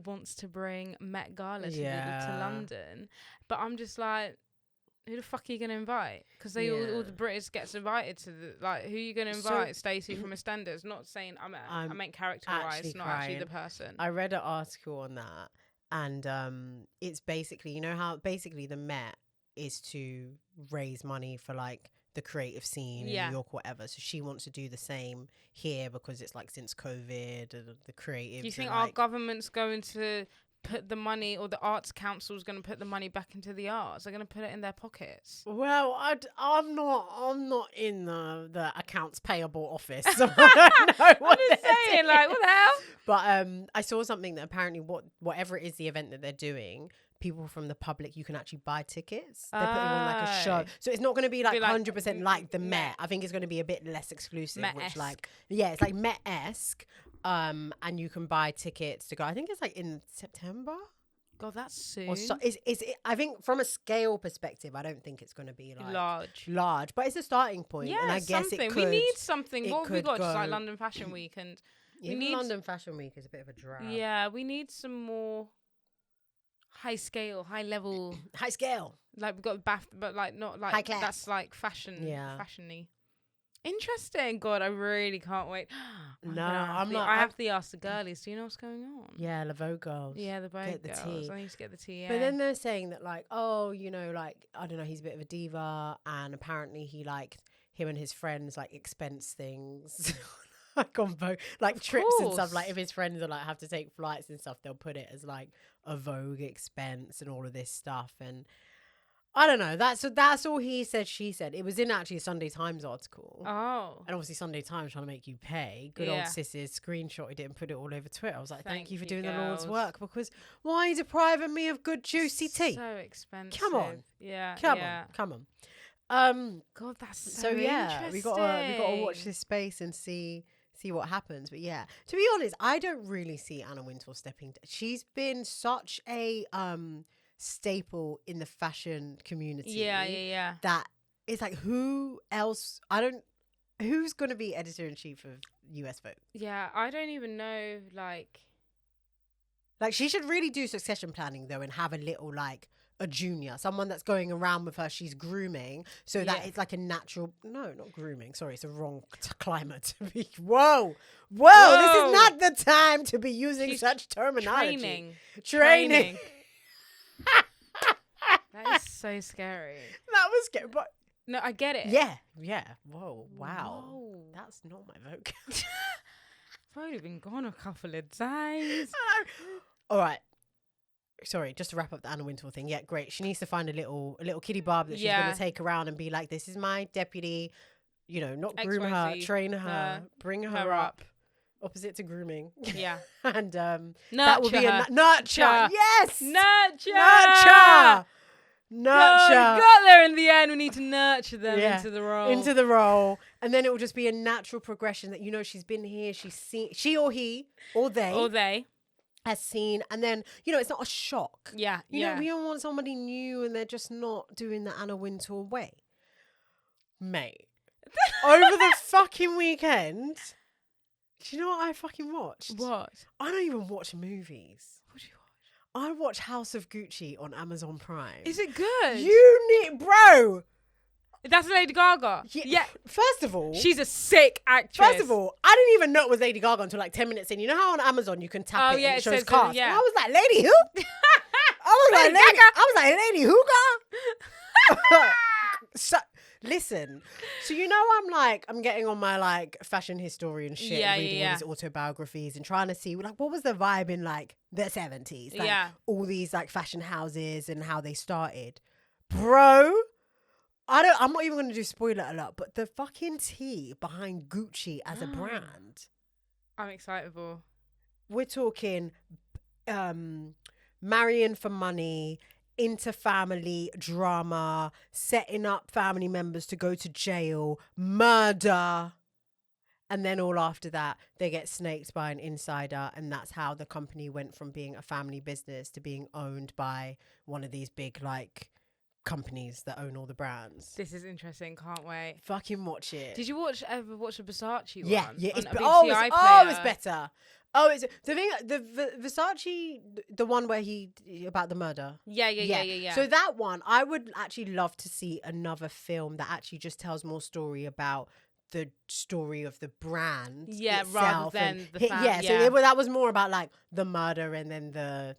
wants to bring Met Gala to London, but I'm just like, who the fuck are you going to invite? Because all the British gets invited to the, like, who are you going to invite? Stacey from EastEnders. Not saying I meant character-wise, not actually the person. I read an article on that, and it's basically, you know how basically the Met is to raise money for like the creative scene in New York, whatever. So she wants to do the same here because it's like since COVID, the creative. Do you think our government's going to put the money, or the Arts Council is going to put the money back into the arts? They're going to put it in their pockets. Well, I'm not in the accounts payable office. So I don't know what I'm just saying, like, what the hell? But I saw something that apparently whatever it is, the event that they're doing, people from the public, you can actually buy tickets. They're putting on like a show. So it's not going to be like 100% like the Met. I think it's going to be a bit less exclusive. Met-esque. Which like, yeah, it's like Met-esque. And you can buy tickets to go. I think it's like in September. God, that's soon. Or I think from a scale perspective, I don't think it's going to be like large, but it's a starting point. Yeah, and I guess something. it could, we need something. What have we got? Go. Just like London Fashion Week, and London Fashion Week is a bit of a drag. Yeah, we need some more high scale, high level, high scale. Like we've got BAF, but like not like high class. That's like fashion, fashiony. Interesting. God, I really can't wait. No, I'm not. I have to ask the girlies. Do you know what's going on? Yeah, the Vogue girls. Yeah, the Vogue get the girls. tea. I need to get the tea. Yeah. But then they're saying that like, oh, you know, like I don't know, he's a bit of a diva, and apparently he like him and his friends like expense things. Like on Vogue, like trips and stuff. Like if his friends are like have to take flights and stuff, they'll put it as like a Vogue expense and all of this stuff. And I don't know. That's all he said. She said it was in actually a Sunday Times article. Oh, and obviously Sunday Times trying to make you pay. Good old sisses screenshotted it and put it all over Twitter. I was like, thank you for doing the Lord's work, because why are you depriving me of good juicy tea? So expensive. Come on, come on. God, that's so yeah. We gotta watch this space and see what happens. But yeah, to be honest, I don't really see Anna Wintour stepping down. She's been such a staple in the fashion community. Yeah. That it's like, who else? Who's going to be editor-in-chief of US Vogue? Yeah, I don't even know, like she should really do succession planning though, and have a little like a junior, someone that's going around with her, she's grooming, so that it's like a natural, no, not grooming, sorry, it's a wrong climate to be, whoa, this is not the time to be using such terminology. Training. That is so scary. That was scary, but no, I get it. Yeah. Whoa, wow. That's not my Vogue. I've only been gone a couple of days. All right. Sorry, just to wrap up the Anna Wintour thing. Yeah, great. She needs to find a little kiddie barb that she's going to take around and be like, this is my deputy, you know, not groom her, train her, bring her up. Opposite to grooming. Yeah. And that will be a nurture. Yes. Nurture. Got there in the end. We need to nurture them into the role. And then it will just be a natural progression that, you know, she's been here, she's seen, she or he or they has seen, and then, you know, it's not a shock. Yeah. You know, we don't want somebody new and they're just not doing the Anna Wintour way. Mate. Over the fucking weekend, do you know what I fucking watched? What? I don't even watch movies. What do you watch? I watch House of Gucci on Amazon Prime. Is it good? You need, bro. That's Lady Gaga. Yeah. First of all, she's a sick actress. First of all, I didn't even know it was Lady Gaga until like 10 minutes in. You know how on Amazon you can tap it and it shows cast? Yeah. And I was like, Lady who? I was like, Lady who, girl? Listen, so you know I'm getting on my like fashion historian shit, and reading all these autobiographies and trying to see like what was the vibe in like the 70s, like all these like fashion houses and how they started, bro. I'm not even going to do spoiler alert, but the fucking tea behind Gucci as a brand, I'm excitable. We're talking marrying for money, inter-family drama, setting up family members to go to jail, murder, and then all after that they get snaked by an insider, and that's how the company went from being a family business to being owned by one of these big like companies that own all the brands. This is interesting. Can't wait. Fucking watch it. Did you ever watch the Versace one? Yeah. It's it's better. Oh, it's the thing. The Versace, the one where he about the murder. Yeah. So that one, I would actually love to see another film that actually just tells more story about the story of the brand. Yeah, itself, rather than the family. Yeah. So that was more about like the murder and then the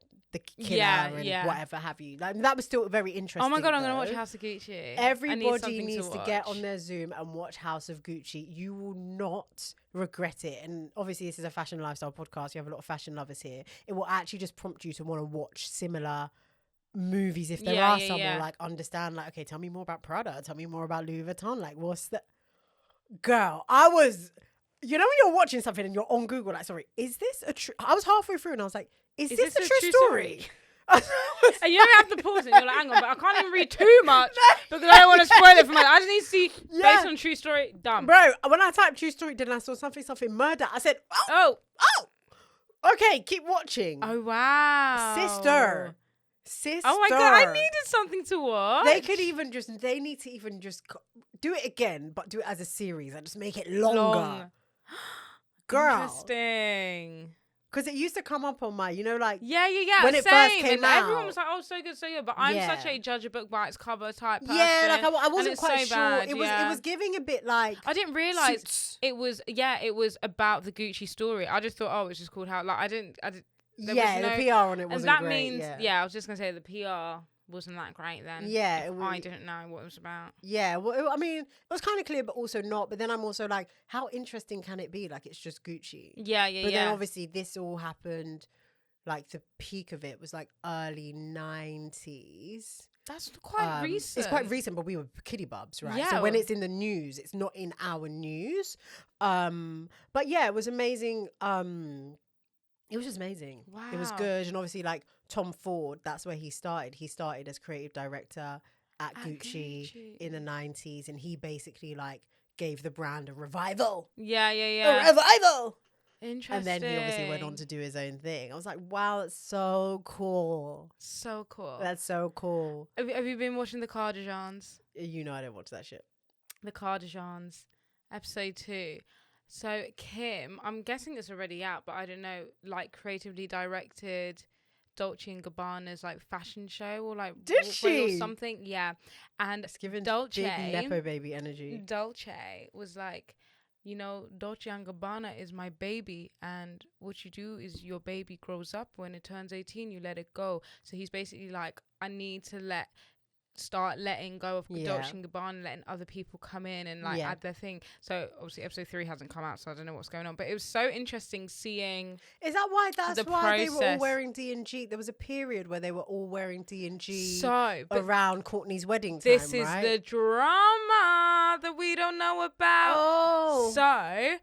killer and whatever have you. Like that was still very interesting. Oh my god, I'm gonna watch House of Gucci. Everybody needs to get on their Zoom and watch House of Gucci. You will not regret it. And obviously this is a fashion lifestyle podcast. You have a lot of fashion lovers here. It will actually just prompt you to want to watch similar movies if there are some, or like understand like, okay, tell me more about Prada, tell me more about Louis Vuitton, like what's the girl. I was, you know, when you're watching something and you're on Google like, sorry, is this a true, I was halfway through and I was like, is this a true story? And you don't have to pause it. You're like, hang on, but I can't even read too much because I don't want to spoil it for my. I just need to see based on true story. Done. Bro, when I typed true story, then I saw something murder. I said, oh. Okay, keep watching. Oh wow, sister. Oh my god, I needed something to watch. They need to even just do it again, but do it as a series and just make it longer. Girl. Interesting. Because it used to come up on my, like... Yeah. When it first came out. Everyone was like, oh, so good. But I'm such a judge a book by its cover type person. Yeah, like I wasn't quite sure. Bad, it was giving a bit like... I didn't realise it was about the Gucci story. I just thought, it's just called how... Like, I didn't the PR on it wasn't great. And that means, I was just going to say the PR... wasn't that great then. Yeah. I didn't know what it was about. Yeah. Well, it was kind of clear, but also not. But then I'm also like, how interesting can it be? Like, it's just Gucci. Yeah. But then obviously this all happened, like the peak of it was like early 90s. That's quite recent. It's quite recent, but we were kiddie bubs, right? Yeah. So when it's in the news, it's not in our news. But yeah, it was amazing. It was just amazing. Wow. It was good. And obviously, like, Tom Ford, that's where he started. He started as creative director at Gucci in the 90s. And he basically, like, gave the brand a revival. Yeah. A revival! Interesting. And then he obviously went on to do his own thing. I was like, wow, that's so cool. So cool. That's so cool. Have you been watching The Kardashians? You know I don't watch that shit. The Kardashians, episode 2. So Kim, I'm guessing it's already out, but I don't know, like creatively directed Dolce and Gabbana's like fashion show or like did she or something? Yeah. And it's giving Dolce big Nepo baby energy. Dolce was like, Dolce and Gabbana is my baby, and what you do is your baby grows up. When it turns 18, you let it go. So he's basically like, I need to start letting go of Dolce and Gabbana, letting other people come in and like add their thing. So obviously episode 3 hasn't come out, so I don't know what's going on, but it was so interesting seeing. Is that why they were all wearing D&G? There was a period where they were all wearing D&G around Kourtney's wedding time. This is the drama that we don't know about. So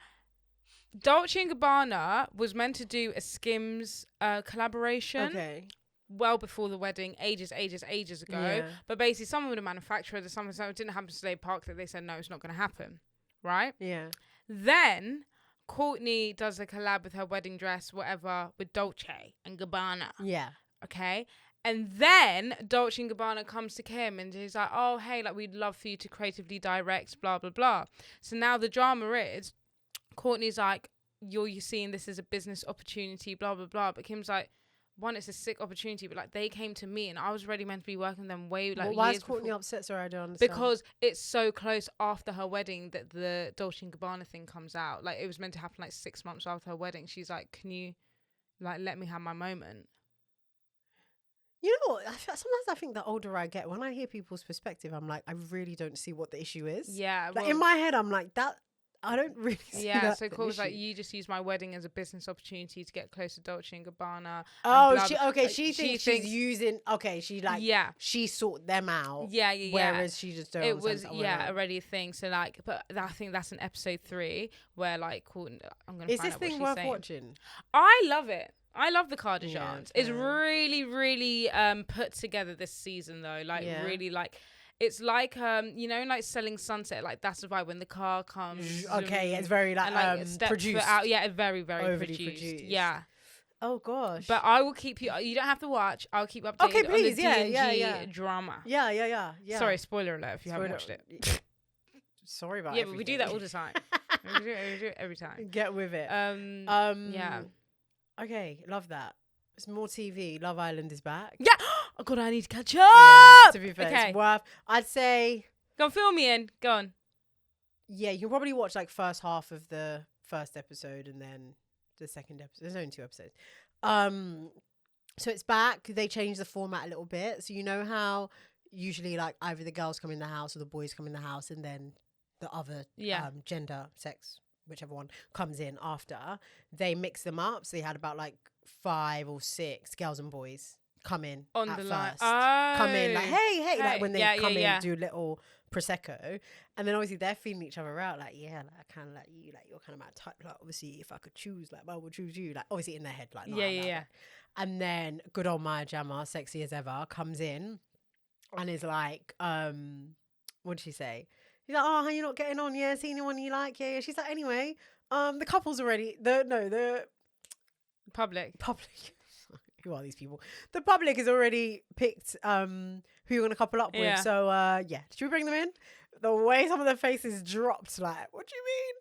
Dolce and Gabbana was meant to do a Skims collaboration well before the wedding, ages ago. Yeah. But basically, some of the manufacturers, some it didn't happen to Slade Park, that they said, no, it's not going to happen. Right? Yeah. Then Kourtney does a collab with her wedding dress, whatever, with Dolce and Gabbana. Yeah. Okay? And then Dolce and Gabbana comes to Kim and he's like, oh, hey, like, we'd love for you to creatively direct, blah, blah, blah. So now the drama is, Kourtney's like, you're seeing this as a business opportunity, blah, blah, blah. But Kim's like, one, it's a sick opportunity, but like they came to me and I was already meant to be working with them way like why years is Kourtney before. upset? Sorry, I don't understand. Because it's so close after her wedding that the Dolce and Gabbana thing comes out. Like it was meant to happen like 6 months after her wedding. She's like, can you like let me have my moment? You know what? Sometimes I think the older I get, when I hear people's perspective, I'm like, I really don't see what the issue is. Yeah. Like in my head, I'm like, that. I don't really see that. So Cole was like, you just use my wedding as a business opportunity to get close to Dolce and Gabbana. She thinks she's using. Okay, she sought them out. Yeah. Whereas she just don't. It was already a thing. So like, but I think that's in episode 3 where like, I'm gonna. Is this thing worth watching? I love it. I love the Kardashians. Yeah, it's really, really put together this season though. Like really like. It's like like Selling Sunset, like that's the vibe when the car comes. Okay, it's very like produced. Very, very produced. Yeah. Oh gosh. But I will keep you. You don't have to watch. I'll keep updated. Okay, please. On the D&G drama. Yeah. Sorry, spoiler alert if you haven't watched it. Sorry about. Yeah, but we do that all the time. we do it every time. Get with it. Yeah. Okay, love that. It's more TV. Love Island is back. Yeah. Oh God, I need to catch up. Yeah, to be fair, it's worth. I'd say. Go on, fill me in. Go on. Yeah, you can probably watch like first half of the first episode and then the second episode. There's only 2 episodes. So it's back. They changed the format a little bit. So you know how usually like either the girls come in the house or the boys come in the house and then the other gender, sex, whichever one comes in after. They mix them up. So they had about like 5 or 6 girls and boys come in on at the first. line. Come in like, hey, like when they come in, do little prosecco, and then obviously they're feeling each other out. Like, yeah, like I kind of like you, like you're kind of my type. Like, obviously, if I could choose, like I would choose you. Like, obviously in their head, like, yeah. And then good old Maya Jama, sexy as ever, comes in and is like, what did she say? He's like, oh, how you not getting on? Yeah, see anyone you like? Yeah. She's like, anyway, the couple's already the public. Who are these people? The public has already picked who you're gonna couple up with. So yeah, should we bring them in? The way some of their faces dropped, like, what do you mean?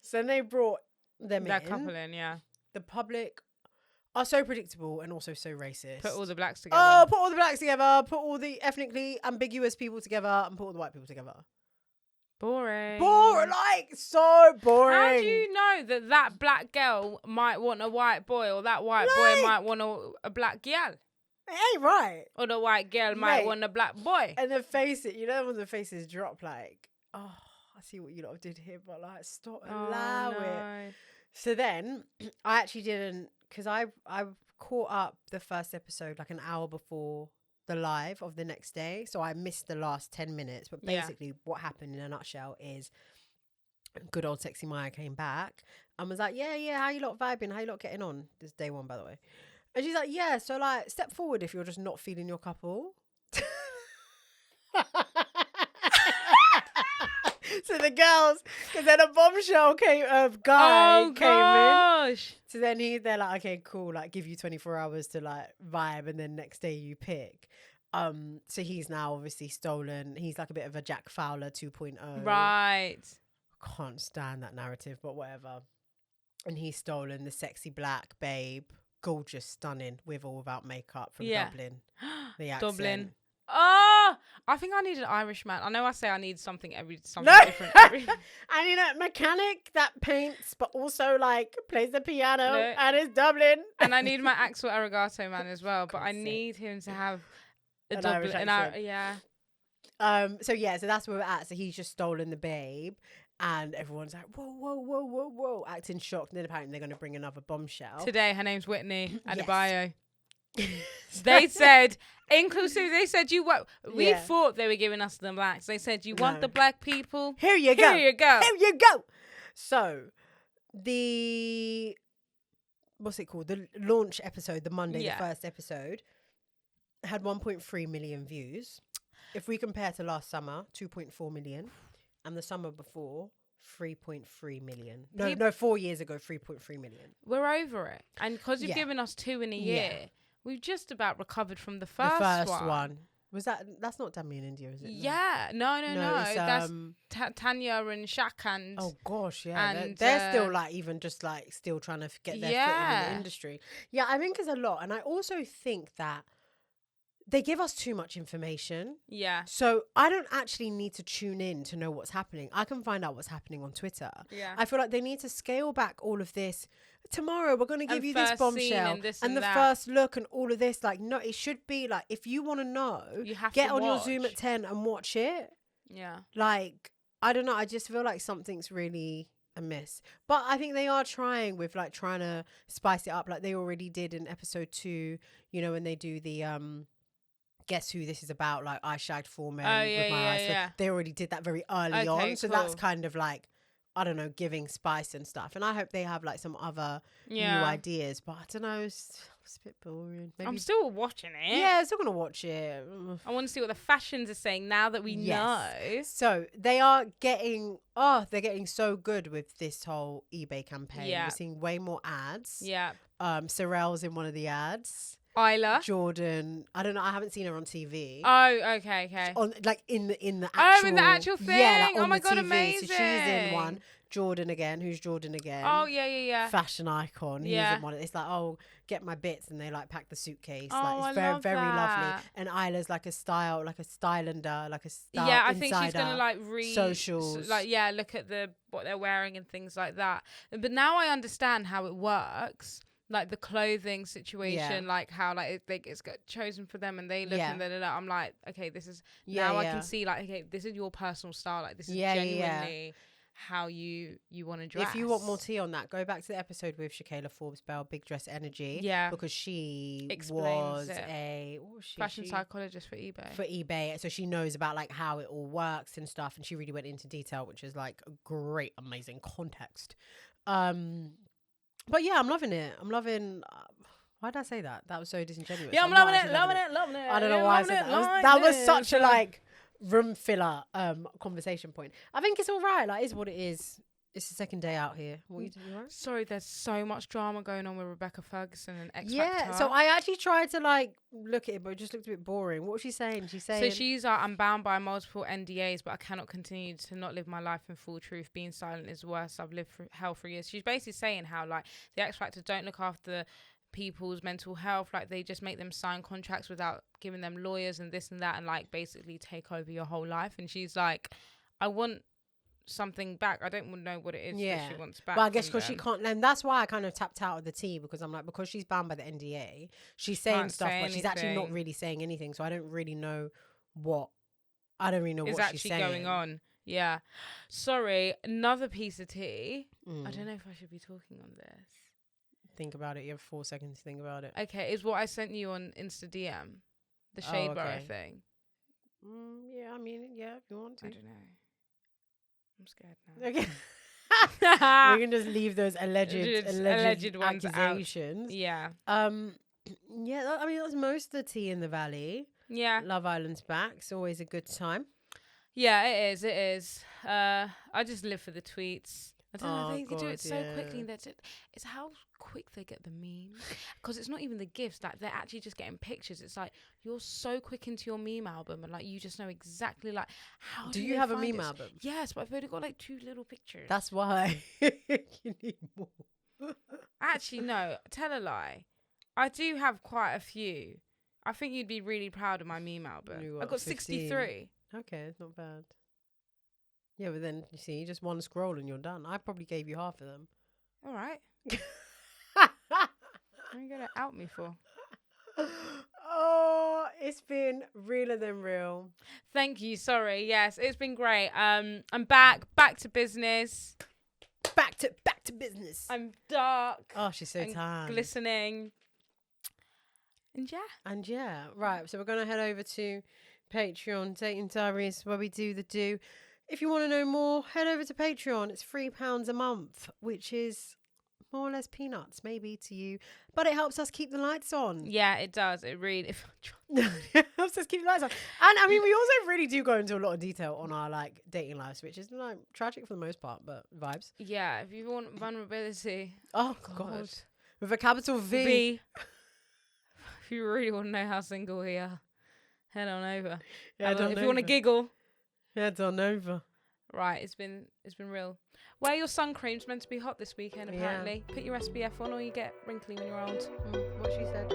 So then they brought them in. That couple in, yeah. The public are so predictable and also so racist. Put all the blacks together. Oh, put all the blacks together. Put all the ethnically ambiguous people together, and put all the white people together. Boring. Like, so boring. How do you know that black girl might want a white boy, or that white boy might want a black girl? It ain't right. Or the white girl might want a black boy. And the face, you know, when the faces drop, like, oh, I see what you lot did here, but like, stop, allow it. So then, I actually didn't, because I caught up the first episode like an hour before the live of the next day, so I missed the last 10 minutes. But basically what happened in a nutshell is good old sexy Maya came back and was like, yeah, how you lot vibing, how you lot getting on? This is day one, by the way. And she's like, yeah, so like step forward if you're just not feeling your couple. So the girls, because then a bombshell came in. So then they're like, okay, cool, like give you 24 hours to like vibe, and then next day you pick. So he's now obviously stolen. He's like a bit of a Jack Fowler 2.0. Right. Can't stand that narrative, but whatever. And he's stolen the sexy black babe, gorgeous, stunning, with or without makeup, from Dublin. The accent. Dublin. Oh, I think I need an Irish man. I know I say I need something different. I need a mechanic that paints, but also like plays the piano and is Dublin. And I need my Axel Arigato man as well, but I need him to have a Dublin. So that's where we're at. So he's just stolen the babe. And everyone's like, whoa, acting shocked. And then apparently they're going to bring another bombshell. Today, her name's Whitney Adebayo. They said, inclusive, they said, we thought they were giving us the blacks. They said, you want the black people? Here you go. So, what's it called? The launch episode, the Monday, the first episode, had 1.3 million views. If we compare to last summer, 2.4 million. And the summer before, 3.3 million. No, 4 years ago, 3.3 million. We're over it. And because you've given us 2 in a year, we've just about recovered from the first one. Was that's not Dami in India, is it? Yeah. No. That's Tanya and Shaq and... Oh, gosh, yeah. And they're still, like, even just, like, still trying to get their foot in the industry. Yeah, I think it's a lot. And I also think that they give us too much information. Yeah. So I don't actually need to tune in to know what's happening. I can find out what's happening on Twitter. Yeah. I feel like they need to scale back all of this. Tomorrow we're going to give you this bombshell and the first look and all of this. Like, no, it should be like, if you want to know, you have get on your Zoom at 10 and watch it. Yeah. Like, I don't know. I just feel like something's really amiss. But I think they are trying to spice it up. Like they already did in episode 2, you know, when they do the, guess who this is about, like I shagged 4 men with my eyes. So they already did that very early on. So that's kind of like, I don't know, giving spice and stuff. And I hope they have like some other new ideas. But I don't know, it's a bit boring. Maybe I'm still watching it. Yeah, I'm still going to watch it. I want to see what the fashions are saying now that we know. So they are getting, they're getting so good with this whole eBay campaign. Yeah. We're seeing way more ads. Yeah. Sorrel's in one of the ads. Isla Jordan, I don't know, I haven't seen her on TV. Oh, okay. On like in the actual, in the actual thing. Yeah, like oh my god, TV. amazing. So she's in one. Jordan again. Who's Jordan again? Oh yeah. Fashion icon. He's in one. It's like, get my bits, and they like pack the suitcase. Like it's very lovely. And Isla's like a stylander, like a style. Yeah, I think she's gonna like read socials. Like look at what they're wearing and things like that. But now I understand how it works. Like the clothing situation, like how like it's got chosen for them and they look and I'm like, okay, this is now I can see like, okay, this is your personal style, like this is genuinely how you want to dress. If you want more tea on that, go back to the episode with Shakayla Forbes-Bell, Big Dress Energy. Yeah. Because she Explains was it. what was she? Fashion psychologist for eBay. For eBay. So she knows about like how it all works and stuff. And she really went into detail, which is like a great, amazing context. But yeah, I'm loving it. I'm loving... why did I say that? That was so disingenuous. Yeah, I'm loving it. I don't know why I said that. That was such a like room filler conversation point. I think it's all right. Like, it's what it is. It's the second day out here. What are you doing? Right? Sorry, there's so much drama going on with Rebecca Ferguson and X Yeah, Factor. so I actually tried to like look at it, but it just looked a bit boring. What was she saying? She's saying... So she's I'm bound by multiple NDAs, but I cannot continue to not live my life in full truth. Being silent is worse. I've lived through hell for years. She's basically saying how like the X Factor don't look after people's mental health. Like they just make them sign contracts without giving them lawyers and this and that, and like basically take over your whole life. And she's like, I want something back. I don't know what it is that she wants back. But I guess because she can't, and that's why I kind of tapped out of the tea, because I'm like, because she's bound by the NDA, she's saying stuff, but she's actually not really saying anything. So I don't really know what is actually going on. Yeah. Sorry, another piece of tea. I don't know if I should be talking on this. Think about it. You have 4 seconds to think about it. Okay, is what I sent you on Insta DM, the Shade Borough thing. Yeah, I mean, yeah, if you want to. I don't know. I'm scared now. Okay. We can just leave those alleged ones accusations. Out. Yeah. Yeah, I mean, that's most of the tea in the valley. Yeah. Love Island's back. It's always a good time. Yeah, it is. It is. I just live for the tweets. I don't know. They do it so quickly. It's how quick they get the memes. Because it's not even the gifts. Like, they're actually just getting pictures. It's like, you're so quick into your meme album, and like you just know exactly like how. Do you have a meme album? Yes, but I've only got like 2 little pictures. That's why you need more. Actually, no. Tell a lie. I do have quite a few. I think you'd be really proud of my meme album. I've got 63. Okay, it's not bad. Yeah, but then, you see, just one scroll and you're done. I probably gave you half of them. All right. What are you going to out me for? Oh, it's been realer than real. Thank you. Sorry. Yes, it's been great. I'm back to business. Back to business. I'm dark. Oh, she's so tired. Glistening. And yeah. Right. So we're going to head over to Patreon, Dating Diaries, where we do the do. If you want to know more, head over to Patreon. It's £3 a month, which is more or less peanuts, maybe, to you. But it helps us keep the lights on. Yeah, it does. It really it helps us keep the lights on. And I mean, we also really do go into a lot of detail on our like dating lives, which is like tragic for the most part, but vibes. Yeah, if you want vulnerability. Oh, God. With a capital V. If you really want to know how single we are, head on over. If you want to giggle, head on over. Right, it's been real. Wear your sun cream. It's meant to be hot this weekend, apparently. Put your SPF on or you get wrinkly when you're old. What she said.